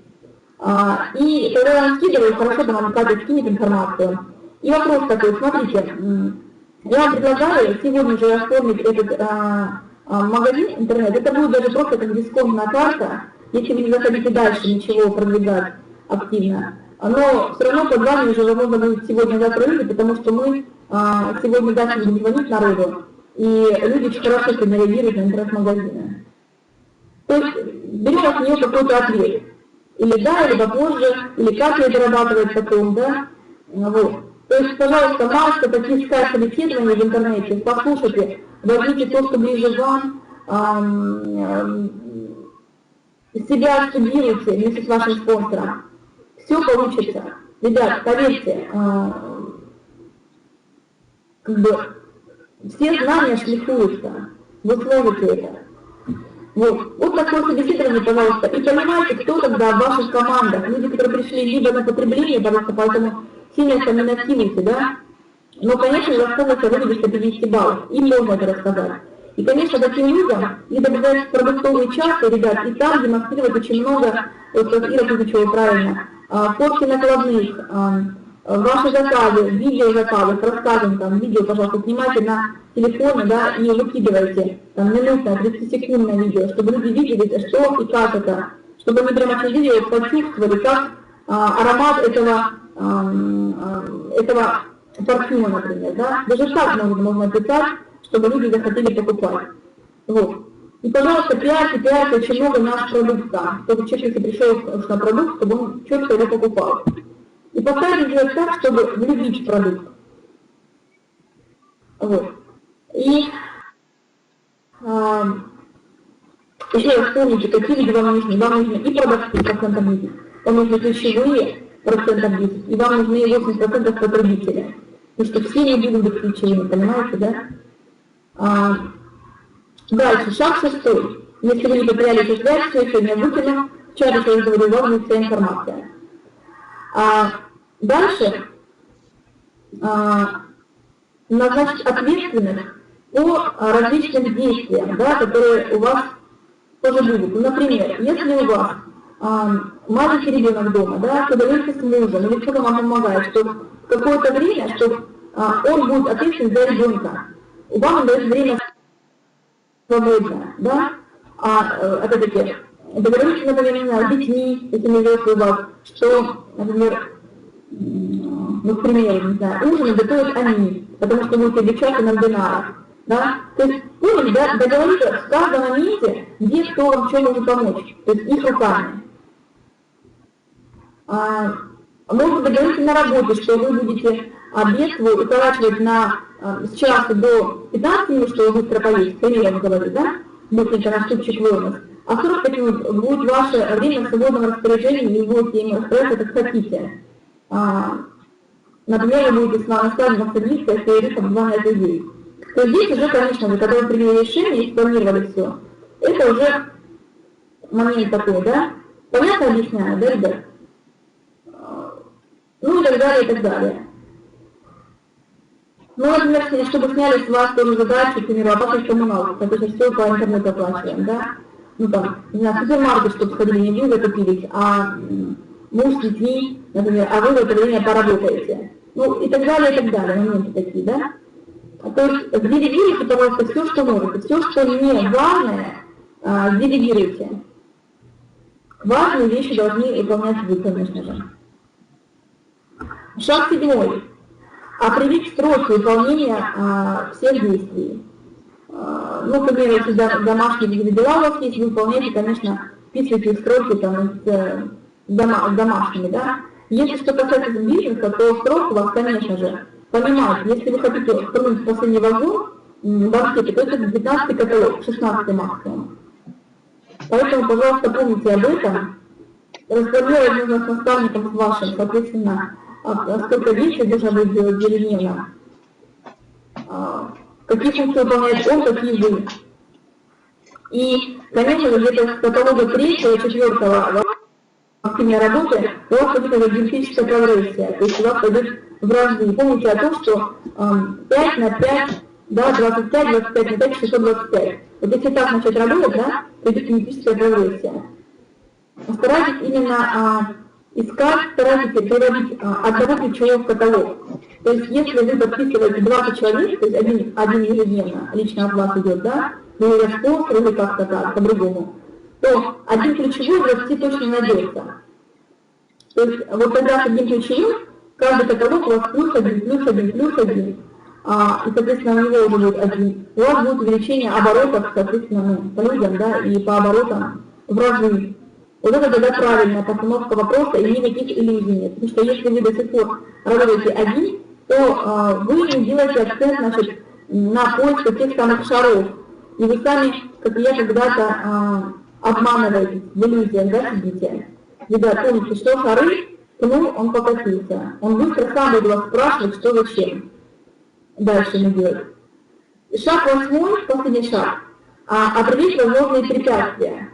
И когда я вам скидываю, хорошо, то вам Катя скинет информацию. И вопрос такой, смотрите, я вам предлагаю сегодня же оформить этот магазин интернет. Это будет даже просто как дисконтная карта, если вы не захотите дальше ничего продвигать активно. Но все равно под вами уже возможно будет сегодня-завтра люди, потому что мы сегодня дальше будем звонить народу, и люди очень хорошо реагируют на интернет-магазины. То есть берем от нее какой-то ответ. Или да, или попозже, или как ее дорабатывать потом, да? Вот. То есть, пожалуйста, Маша, такие скайп-собеседования в интернете, послушайте, возьмите то, что ближе вам, себя студируйте вместе с вашим спонсором. все получится. Ребят, поверьте, как бы все знания шлифуются, вы сможете это. Вот такое собеседование, пожалуйста, и понимаете, кто тогда в ваших командах, люди, которые пришли либо на потребление, пожалуйста, поэтому сильно комбинативите, да? Но, конечно, рассказывать о выводе 150 баллов, им можно это рассказать. И, конечно, таким людям не добавлять продуктовые часы, ребят, и там демонстрировать очень много, вот как Ира Кузычева правильно, фотки накладных, ваши заказы, видеозаказы, с рассказом, там, видео, пожалуйста, снимайте на телефоне, да, и выкидывайте, там, минутное, 30-секундное видео, чтобы люди видели, что и как это, чтобы они прямо через видео почувствовали, как аромат этого парфюма, например, да, даже так можно описать, чтобы люди захотели покупать. Вот. И, пожалуйста, пиарьте очень много наш продукт там, чтобы человек, если пришел на продукт, чтобы он четко его покупал. И постарайтесь сделать так, чтобы влюбить в продукт. Вот. И еще раз вспомните, какие люди вам нужны. Вам нужны и продавцы процентов 10, вам нужны ключевые процентов 10, и вам нужны 80% потребителя. Потому что все не будут быть ключевыми, понимаете, да? Дальше, шаг 6. Если вы не потеряли эту связь, все сегодня выкину, в чате, что я говорю, у вас будет вся информация. Дальше назначить ответственных по различным действиям, да, которые у вас тоже будут. Ну, например, если у вас маленький ребенок дома, да, когда вы с мужем, или кто-то вам помогает, что в какое-то время, что он будет ответственен за ребенка, вам дает время свободное, да, опять-таки, договоритесь, например, с детьми, если не живет у вас, что, например, ну, к примеру, не знаю, ужин готовят они, потому что будете обучаться на вебинарах, да? То есть, помните, да, договориться в каждом моменте, где кто вам в чем может помочь, то есть их руками. Можно договориться на работе, что вы будете обед свой укорачивать с часа до 15 минут, что вы быстро поесть, к примеру, говорю, да? Быстренько на ступчик вынос. А 45 минут будет ваше время в свободном распоряжении, и вы будете им распоряжаться, как хотите. Например, вы будете на складе садиться и стоять обзванивать людей. То есть здесь уже, конечно же, когда вы приняли решение и спланировали все, это уже момент такой, да? Понятно объясняю, да, ребят? Ну и так далее, и так далее. Ну, например, чтобы сняли с вас тоже задачу, к примеру, оплатить коммуналку, потому что все по интернету оплачиваем, да? Ну там, не знаю, супермаркет, чтобы сходили, не вы закупились, а муж с детьми, например, а вы в это время поработаете. Ну и так далее, моменты такие, да? То есть делегируйте, пожалуйста, все, что можете, все, что не важное, делегируйте. Важные вещи должны выполнять вы, конечно же. Шаг 7. Определить сроки выполнения всех действий. Ну, к примеру, если домашние дела у вас есть, вы выполняете, конечно, вписывайте сроки там, с домашними, да. Если что касается бизнеса, то срок у вас, конечно же, понимаете, если вы хотите вспомнить последний вагон в банкете, то это 15-й каталог, 16-й максимум. Поэтому, пожалуйста, помните об этом. Разговаривать нужно с наставником, с вашим, соответственно, сколько действий должно быть делать ежедневно. Какие функции выполняет он, какие вы. И, конечно же, где-то с каталога 3-4 активной работы у вас пойдет уже геометрическая прогрессия, то есть у вас пойдет в разы. Помните о том, что 5 на 5, да, 25, 25 на 5, 625. Вот если так начать работать, да, то идет геометрическая прогрессия. Старайтесь именно старайтесь переводить одного ключевого в каталог. То есть если вы подписываете 20 человек, то есть один ежедневно лично от вас идет, да, или спонсор, или как-то так, по-другому, то один ключевой 20 точно найдется. То есть вот тогда с одним ключевым каждый каталог у вас +1, +1. И, соответственно, у него уже будет 1. У вас будет увеличение оборотов, соответственно, ну, по людям, да, и по оборотам в разы. Вот это тогда правильная постановка вопроса, и никаких иллюзий нет. Потому что если вы до сих пор работаете один, то вы не делаете акцент, значит, на поиск тех самых шаров. И вы сами, как и я, когда-то обманываетесь в иллюзиях, да, сидите. Ребят, помните, что шары Ну, он покатился. Он быстро сам будет спрашивать, что зачем. Дальше ему делать. Шаг 8, последний шаг. Определить возможные препятствия.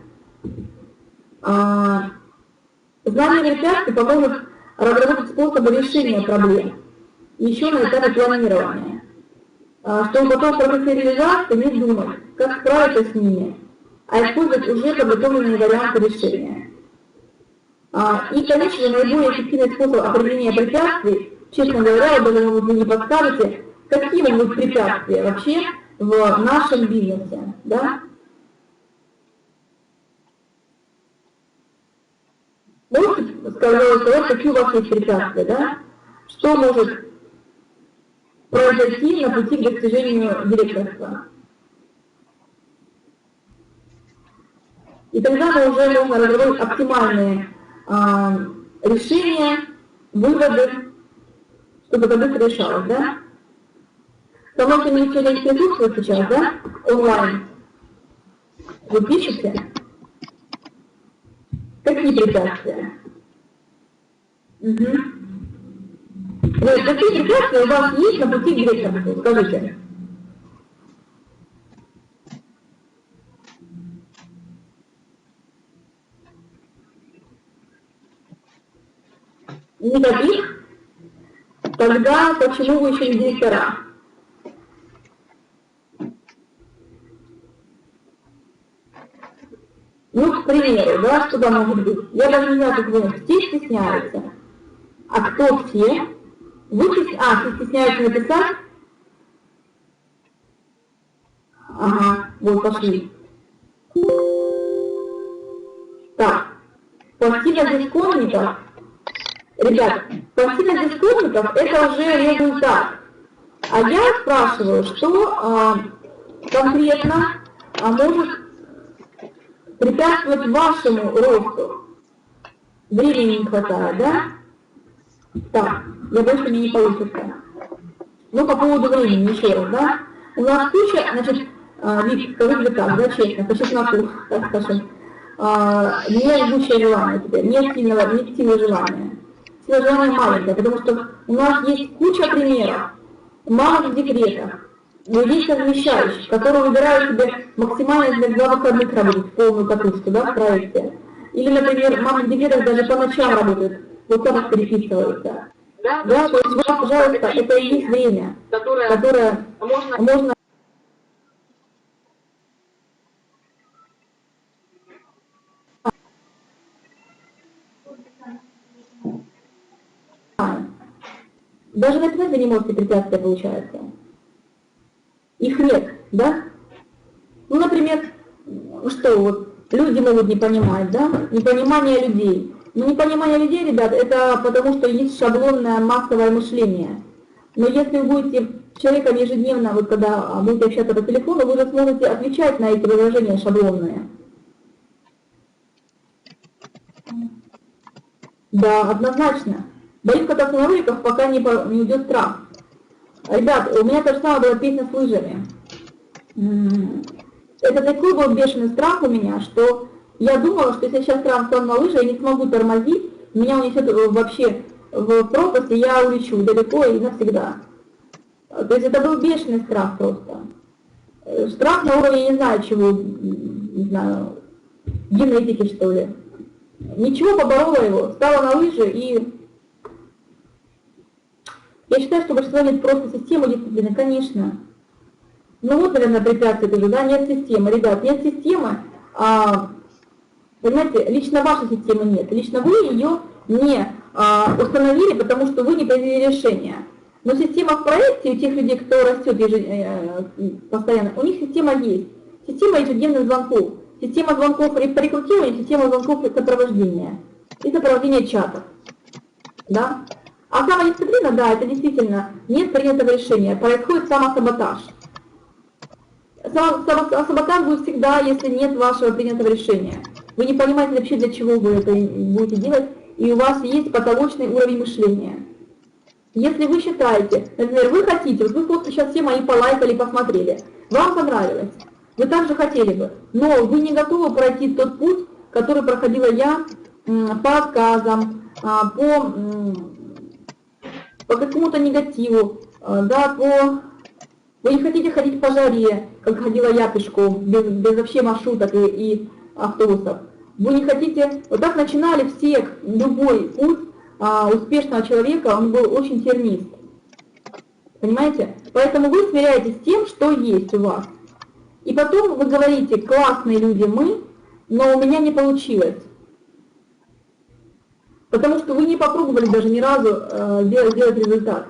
Знание препятствий поможет разработать способы решения проблем. Еще на этапе планирования. Чтобы потом в процессе реализации не думать, как справиться с ними, а использовать уже подготовленные варианты решения. И, конечно, наиболее эффективный способ определения препятствий, честно говоря, даже вы не подскажете, какие могут быть препятствия вообще в нашем бизнесе, да? Можете сказать, какие у вас есть препятствия, да? Что может произойти на пути к достижению директорства? И тогда мы уже можно разработать оптимальные решения, выводы, чтобы это быстро решалось, да? Потому что ничего не присутствует сейчас, да? Онлайн. Вы пишете? Какие препятствия? Угу. Какие препятствия у вас есть на пути к директорству? Скажите. Никаких? Тогда почему вы еще не директора? Ну, к примеру, да, что там может быть? Я даже не знаю, как вы все стесняются. А кто все? Вы все стесняются написать? Ага, вот пошли. Так, пассивность дисконтников. Ребят, пассивность дисконтников это уже результат. А я спрашиваю, что конкретно может препятствовать вашему росту. Времени не хватает, да? Так, я больше мне не получится. Ну, по поводу времени, еще раз, да? У нас куча, значит, Вик, скажите так, да, честно, по чесноку, так скажем, не жгучее желание теперь, нет сильного желания. Сила желания маленькая, потому что у нас есть куча примеров. Мамы в декретах, людей совмещающих, которые выбирают себе максимально для 2 выходных работать, в полную катушку, да, в проекте. Или, например, мамы в декретах даже по ночам работают, вот так переписываются. Да, то есть, вот, пожалуйста, это и есть время, которое можно даже написать вы не можете, препятствия получается. Их нет, да? Ну, например, что вот люди могут не понимать, да? Непонимание людей. Но непонимание людей, ребят, это потому что есть шаблонное массовое мышление. Но если вы будете с человеком ежедневно, вот когда будете общаться по телефону, вы же сможете отвечать на эти выражения шаблонные. Да, однозначно. Боюсь кататься на роликах, пока не уйдет страх. Ребят, у меня то же самое была песня с лыжами. Это такой был бешеный страх у меня, что я думала, что если я сейчас стану на лыжи, я не смогу тормозить, меня унесет вообще в пропасть, и я улечу далеко и навсегда. То есть это был бешеный страх просто. Страх на уровне, не знаю чего, не знаю, генетики что ли. Ничего, поборола его, стала на лыжи и... Я считаю, что большинство нет просто системы дисциплины, конечно. Ну вот, наверное, препятствие тоже, да, нет системы. Ребят, нет системы, понимаете, лично вашей системы нет. Лично вы ее не установили, потому что вы не приняли решение. Но система в проекте у тех людей, кто растет постоянно, у них система есть. Система ежедневных звонков. Система звонков по рекрутированию, система звонков сопровождения. И сопровождения чатов. Да? А самодисциплина, да, это действительно нет принятого решения, происходит самосаботаж. Самосаботаж будет всегда, если нет вашего принятого решения. Вы не понимаете вообще, для чего вы это будете делать, и у вас есть потолочный уровень мышления. Если вы считаете, например, вы хотите, вот вы просто сейчас все мои полайкали, посмотрели, вам понравилось, вы также хотели бы, но вы не готовы пройти тот путь, который проходила я по отказам, по какому-то негативу, да, вы не хотите ходить по жаре, как ходила я пешком, без вообще маршруток и автобусов. Вы не хотите, вот так начинали все, любой путь успешного человека, он был очень тернист. Понимаете? Поэтому вы смиряетесь с тем, что есть у вас. И потом вы говорите, классные люди мы, но у меня не получилось. Потому что вы не попробовали даже ни разу делать результат.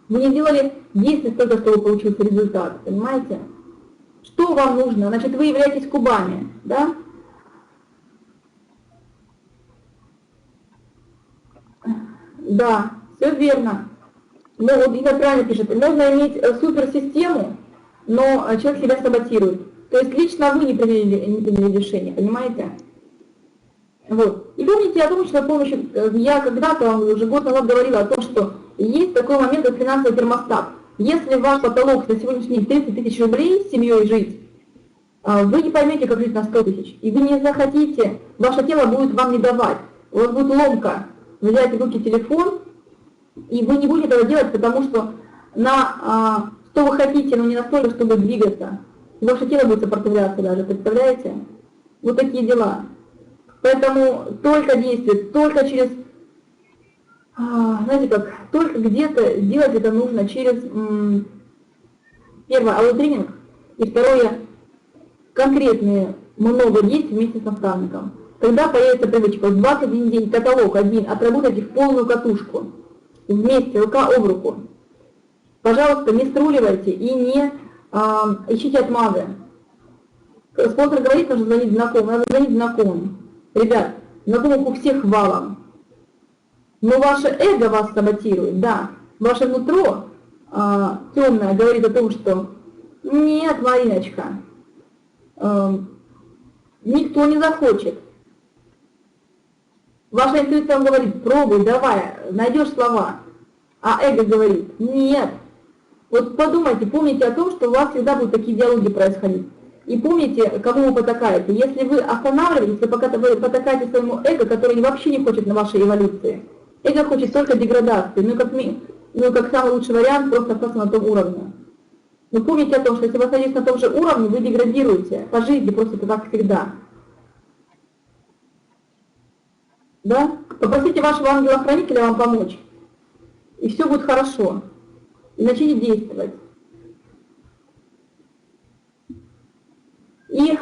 Вы не делали действия только, чтобы получился результат. Понимаете? Что вам нужно? Значит, вы являетесь кубами, да? Да, все верно. Но вот Игорь правильно пишет, можно иметь суперсистему, но человек себя саботирует. То есть лично вы не приняли решение, понимаете? Вот. И помните о том, что я когда-то, уже год назад говорила о том, что есть такой момент, как финансовый термостат. Если ваш потолок на сегодняшний день 30 тысяч рублей с семьей жить, вы не поймете, как жить на 100 тысяч. И вы не захотите, ваше тело будет вам не давать. У вас будет ломка. Вы взяете в руки телефон, и вы не будете этого делать, потому что что вы хотите, но не настолько, чтобы двигаться. И ваше тело будет сопротивляться даже, представляете? Вот такие дела. Поэтому только действие, только через, знаете как, только где-то делать это нужно через, первое, аудиотренинг, и второе, конкретные много действий вместе с наставником. Тогда появится привычка, в 21 день каталог один, отработайте в полную катушку, вместе, рука об руку. Пожалуйста, не струливайте и не ищите отмазы. Спонсор говорит, нужно звонить знакомым, надо звонить знакомым. Ребят, знакомых у всех валом. Но ваше эго вас саботирует, да. Ваше нутро темное говорит о том, что нет, Мариночка, никто не захочет. Ваша интуиция вам говорит, пробуй, давай, найдешь слова. А эго говорит, нет. Вот подумайте, помните о том, что у вас всегда будут такие диалоги происходить. И помните, кому вы потакаете. Если вы останавливаетесь, вы потакаете своему эго, который вообще не хочет на вашей эволюции. Эго хочет только деградации. Как самый лучший вариант, просто остаться на том уровне. Но помните о том, что если вы остаетесь на том же уровне, вы деградируете по жизни, просто это так всегда. Да? Попросите вашего ангела-хранителя вам помочь. И все будет хорошо. И начните действовать. И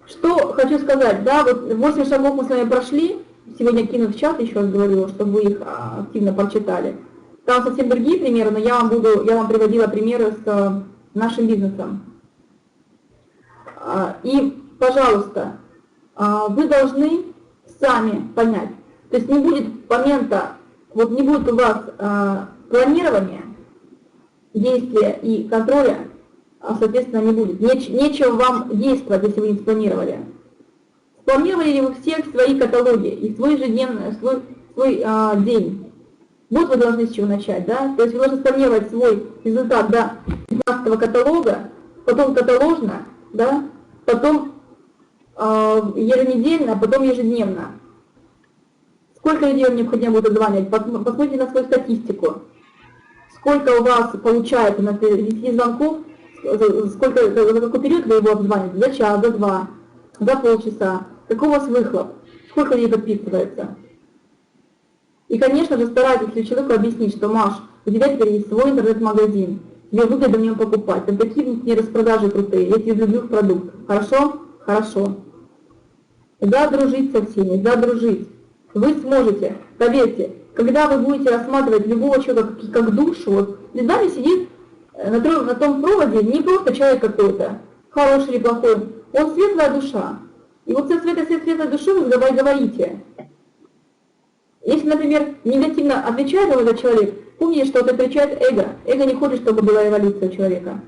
что хочу сказать, да, вот 8 шагов мы с вами прошли, сегодня кину в чат, еще раз говорю, чтобы вы их активно прочитали. Там совсем другие примеры, но я вам приводила примеры с нашим бизнесом. И, пожалуйста, вы должны сами понять, то есть не будет момента, вот не будет у вас планирования, действия и контроля, соответственно, не будет. Нечего вам действовать, если вы не спланировали. Спланировали ли вы все свои каталоги и свой ежедневный, свой день? Вот вы должны с чего начать, да? То есть вы должны спланировать свой результат до 15-го каталога, потом каталожно, да? Потом еженедельно, потом ежедневно. Сколько людей вам необходимо будет отзванивать? Посмотрите на свою статистику. Сколько у вас получается на 10 звонков, за какой период вы его обзваниваете? За час, за 2, за полчаса. Какой у вас выхлоп? Сколько людей подписывается? И, конечно же, старайтесь человеку объяснить, что, Маш, у тебя теперь есть свой интернет-магазин, тебе выгодно в нем покупать, там такие внутренние распродажи крутые, я тебе люблю в продукт. Хорошо? Хорошо. Да, дружить со всеми, да, дружить. Вы сможете, поверьте, когда вы будете рассматривать любого человека как душу, вот перед вами сидит на том проводе не просто человек какой-то, хороший или плохой, он светлая душа. И вот со светлой душой вы говорите. Если, например, негативно отвечает вам этот человек, помните, что это отвечает эго. Эго не хочет, чтобы была эволюция человека.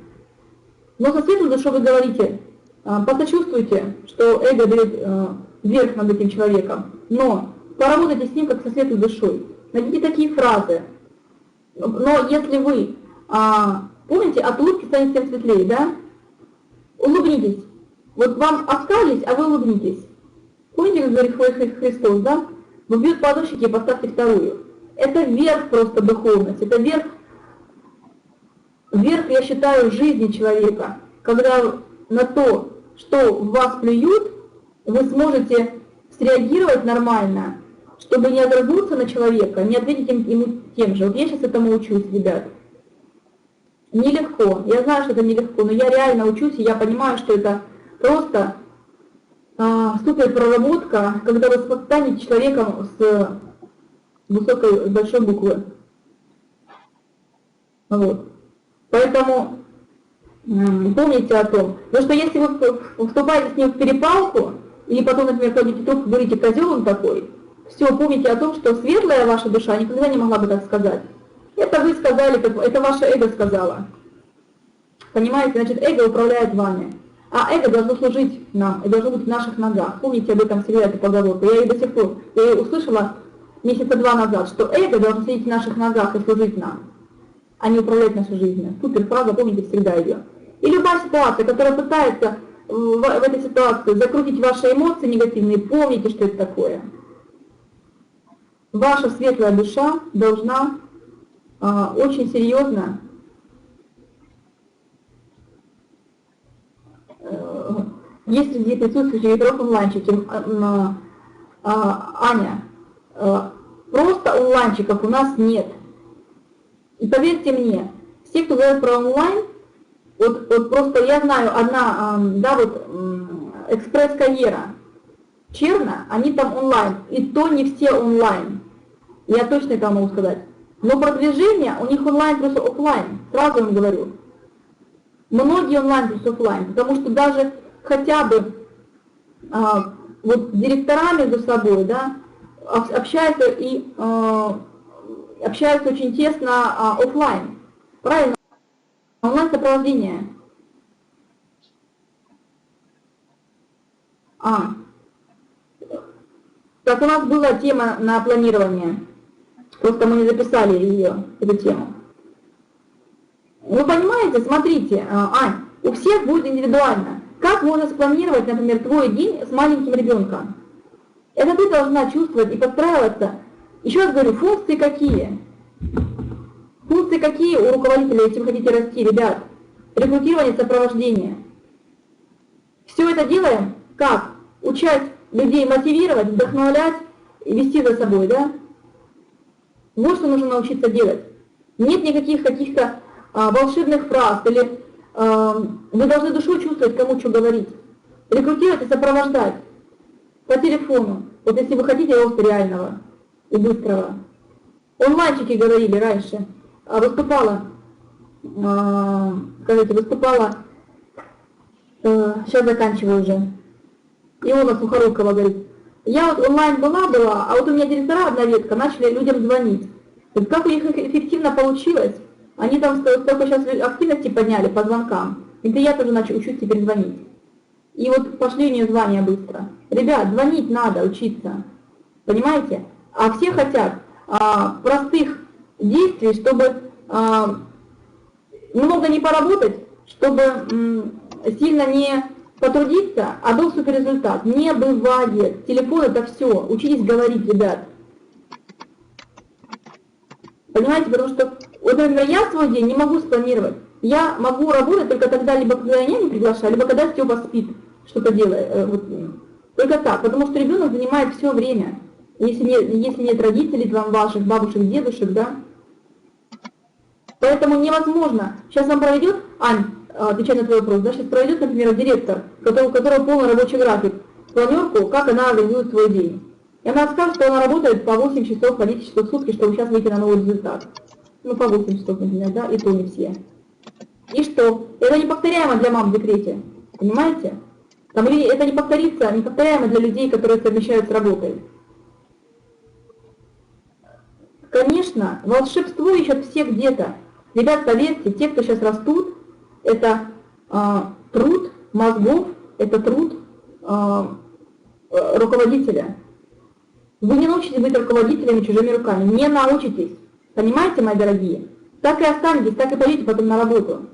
Но со светлой душой вы говорите, посочувствуйте, что эго берет верх над этим человеком. Но поработайте с ним, как со светлой душой. Найдите такие фразы. Но если вы, помните, от улыбки станет всем светлее, да? Улыбнитесь. Вот вам остались, а вы улыбнитесь. Помните, как говорит Христос, да? Вбьют по одной щеке, поставьте вторую. Это верх просто духовности, это верх, я считаю, жизни человека. Когда на то, что в вас плюют, вы сможете среагировать нормально, чтобы не огрызнуться на человека, не ответить ему тем же. Вот я сейчас этому учусь, ребят. Нелегко. Я знаю, что это нелегко, но я реально учусь, и я понимаю, что это просто супер проработка, когда вы станете человеком с высокой, большой буквы. Вот. Поэтому помните о том, потому что если вы вступаете с ним в перепалку, или потом, например, ходите трубку, говорите, козел он такой, все, помните о том, что светлая ваша душа никогда не могла бы так сказать. Это вы сказали, это ваше эго сказала. Понимаете, значит, эго управляет вами. А эго должно служить нам, и должно быть в наших ногах. Помните об этом всегда, эту поговорку. Я ее до сих пор, я ее услышала месяца 2 назад, что эго должно сидеть в наших ногах и служить нам, а не управлять нашей жизнью. Супер фраза, помните всегда ее. И любая ситуация, которая пытается в этой ситуации закрутить ваши эмоции негативные, помните, что это такое. Ваша светлая душа должна очень серьезно есть среди присутствующих игроков онлайнчиков. Аня, просто онлайнчиков у нас нет. И поверьте мне, все, кто говорит про онлайн, вот просто я знаю, одна, да, вот экспресс-карьера, Черна, они там онлайн, и то не все онлайн. Я точно это могу сказать. Но продвижение у них онлайн плюс офлайн, сразу вам говорю. Многие онлайн плюс офлайн, потому что даже хотя бы вот директора между собой, да, общаются и общаются очень тесно офлайн. Правильно? Онлайн-сопровождение. Так, у нас была тема на планирование. Просто мы не записали ее, эту тему. Вы понимаете, смотрите, Ань, у всех будет индивидуально. Как можно спланировать, например, твой день с маленьким ребенком? Это ты должна чувствовать и подстраиваться. Еще раз говорю, функции какие? Функции какие у руководителя, если вы хотите расти, ребят? Рекрутирование, сопровождение. Все это делаем как? Учать людей мотивировать, вдохновлять и вести за собой, да? Вот что нужно научиться делать. Нет никаких каких-то волшебных фраз, или вы должны душой чувствовать, кому что говорить. Рекрутировать и сопровождать по телефону. Вот если вы хотите роста реального и быстрого. Онлайнчики говорили раньше, выступала, сейчас заканчиваю уже. Иона Сухорукова говорит, я вот онлайн была, а вот у меня директора одна ветка начали людям звонить. Как у них эффективно получилось? Они там столько сейчас активности подняли по звонкам. И я тоже учусь теперь звонить. И вот пошли у нее звания быстро. Ребят, звонить надо, учиться. Понимаете? А все хотят простых действий, чтобы много не поработать, чтобы сильно не потрудиться, а был суперрезультат. Не бывает. Телефон это все. Учитесь говорить, ребят. Понимаете, потому что, вот, например, я свой день не могу спланировать. Я могу работать только тогда, либо когда я не приглашаю, либо когда Степа спит, что-то делает. Вот, только так, потому что ребенок занимает все время. Если нет родителей, там, ваших бабушек, дедушек, да. Поэтому невозможно. Сейчас вам проведет, Ань, отвечая на твой вопрос, да, сейчас проведет, например, директор, у которого полный рабочий график, планерку, как она организует свой день. И она скажет, что она работает по 8 часов, по 10 часов в сутки, чтобы сейчас выйти на новый результат. Ну, по 8 часов, например, да, и то не все. И что? Это неповторяемо для мам в декрете, понимаете? Там, это не повторится, неповторяемо для людей, которые совмещают с работой. Конечно, волшебство ищут все где-то. Ребят, поверьте, те, кто сейчас растут, это труд мозгов, это труд руководителя. Вы не научитесь быть руководителями чужими руками, не научитесь. Понимаете, мои дорогие? Так и останетесь, так и пойдете потом на работу.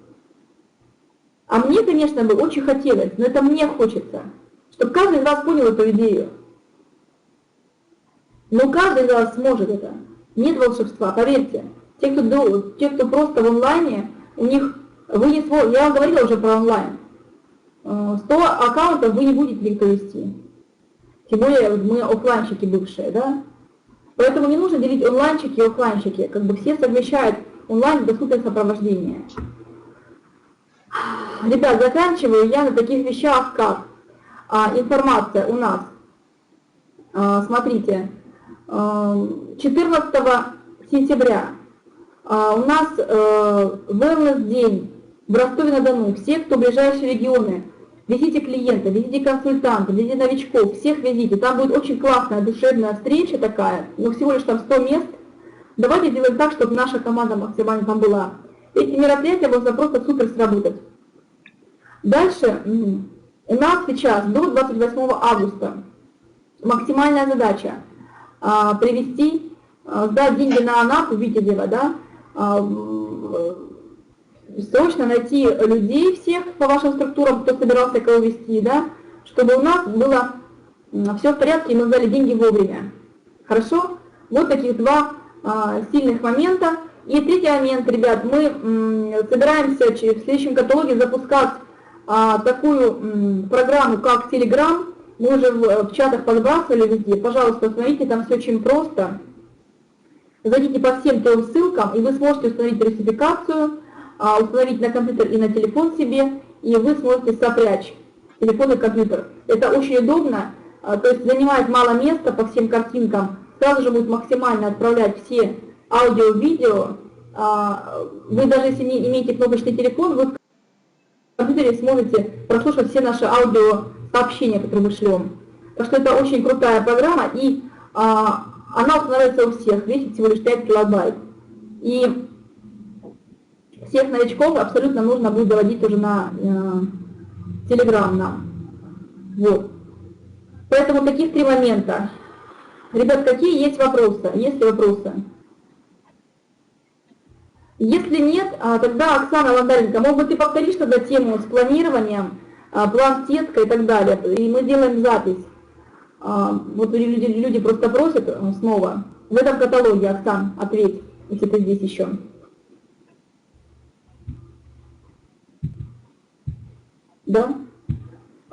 А мне, конечно, бы очень хотелось, но это мне хочется, чтобы каждый из вас понял эту идею. Но каждый из вас сможет это. Нет волшебства, поверьте. Те, кто просто в онлайне, у них, вы не сможете, я вам говорила уже про онлайн. 100 аккаунтов вы не будете никто вести. Тем более мы офлайнщики бывшие, да? Поэтому не нужно делить онлайнщики и офлайнщики. Как бы все совмещают онлайн доступное сопровождение. Ребят, заканчиваю я на таких вещах, как информация у нас. Смотрите, 14 сентября у нас wellness день в Ростове-на-Дону. Все, кто в ближайшие регионы, везите клиента, везите консультантов, везите новичков, всех везите. Там будет очень классная, душевная встреча такая, но всего лишь там 100 мест. Давайте сделаем так, чтобы наша команда максимально там была. Эти мероприятия можно просто супер сработать. Дальше у нас сейчас до 28 августа максимальная задача привести, сдать деньги на Анапу, Витязева, да, срочно найти людей всех по вашим структурам, кто собирался кого вести, да, чтобы у нас было все в порядке и мы сдали деньги вовремя. Хорошо? Вот таких два сильных момента. И третий момент, ребят, мы собираемся в следующем каталоге запускать такую программу, как Telegram. Мы уже в чатах подбрасывали везде. Пожалуйста, установите, там все очень просто. Зайдите по всем трем ссылкам, и вы сможете установить русификацию, установить на компьютер и на телефон себе, и вы сможете сопрячь телефон и компьютер. Это очень удобно, то есть занимает мало места по всем картинкам, сразу же будет максимально отправлять все аудио, видео. Вы даже если не имеете кнопочный телефон, вы в компьютере сможете прослушать все наши аудиосообщения, которые мы шлем. Так что это очень крутая программа, и она устанавливается у всех, весит всего лишь 5 килобайт. И всех новичков абсолютно нужно будет заводить уже на Telegram нам. Вот. Поэтому таких три момента. Ребят, какие есть вопросы? Есть ли вопросы? Если нет, тогда, Оксана Ландаренко, может быть, ты повторишь тогда тему с планированием, план, сетка и так далее, и мы делаем запись. Вот люди просто просят снова. В этом каталоге, Оксан, ответь, если ты здесь еще. Да?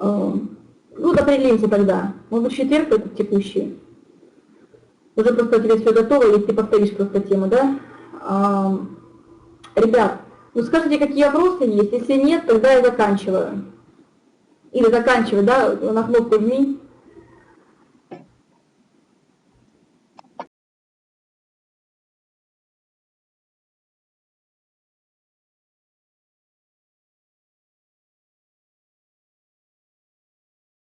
Ну, определимся тогда. Может быть, четверг этот текущий. Уже просто у тебя все готово, если ты повторишь просто тему, да? Ребят, ну скажите, какие вопросы есть. Если нет, тогда я заканчиваю. Или заканчиваю, да, на кнопку жми.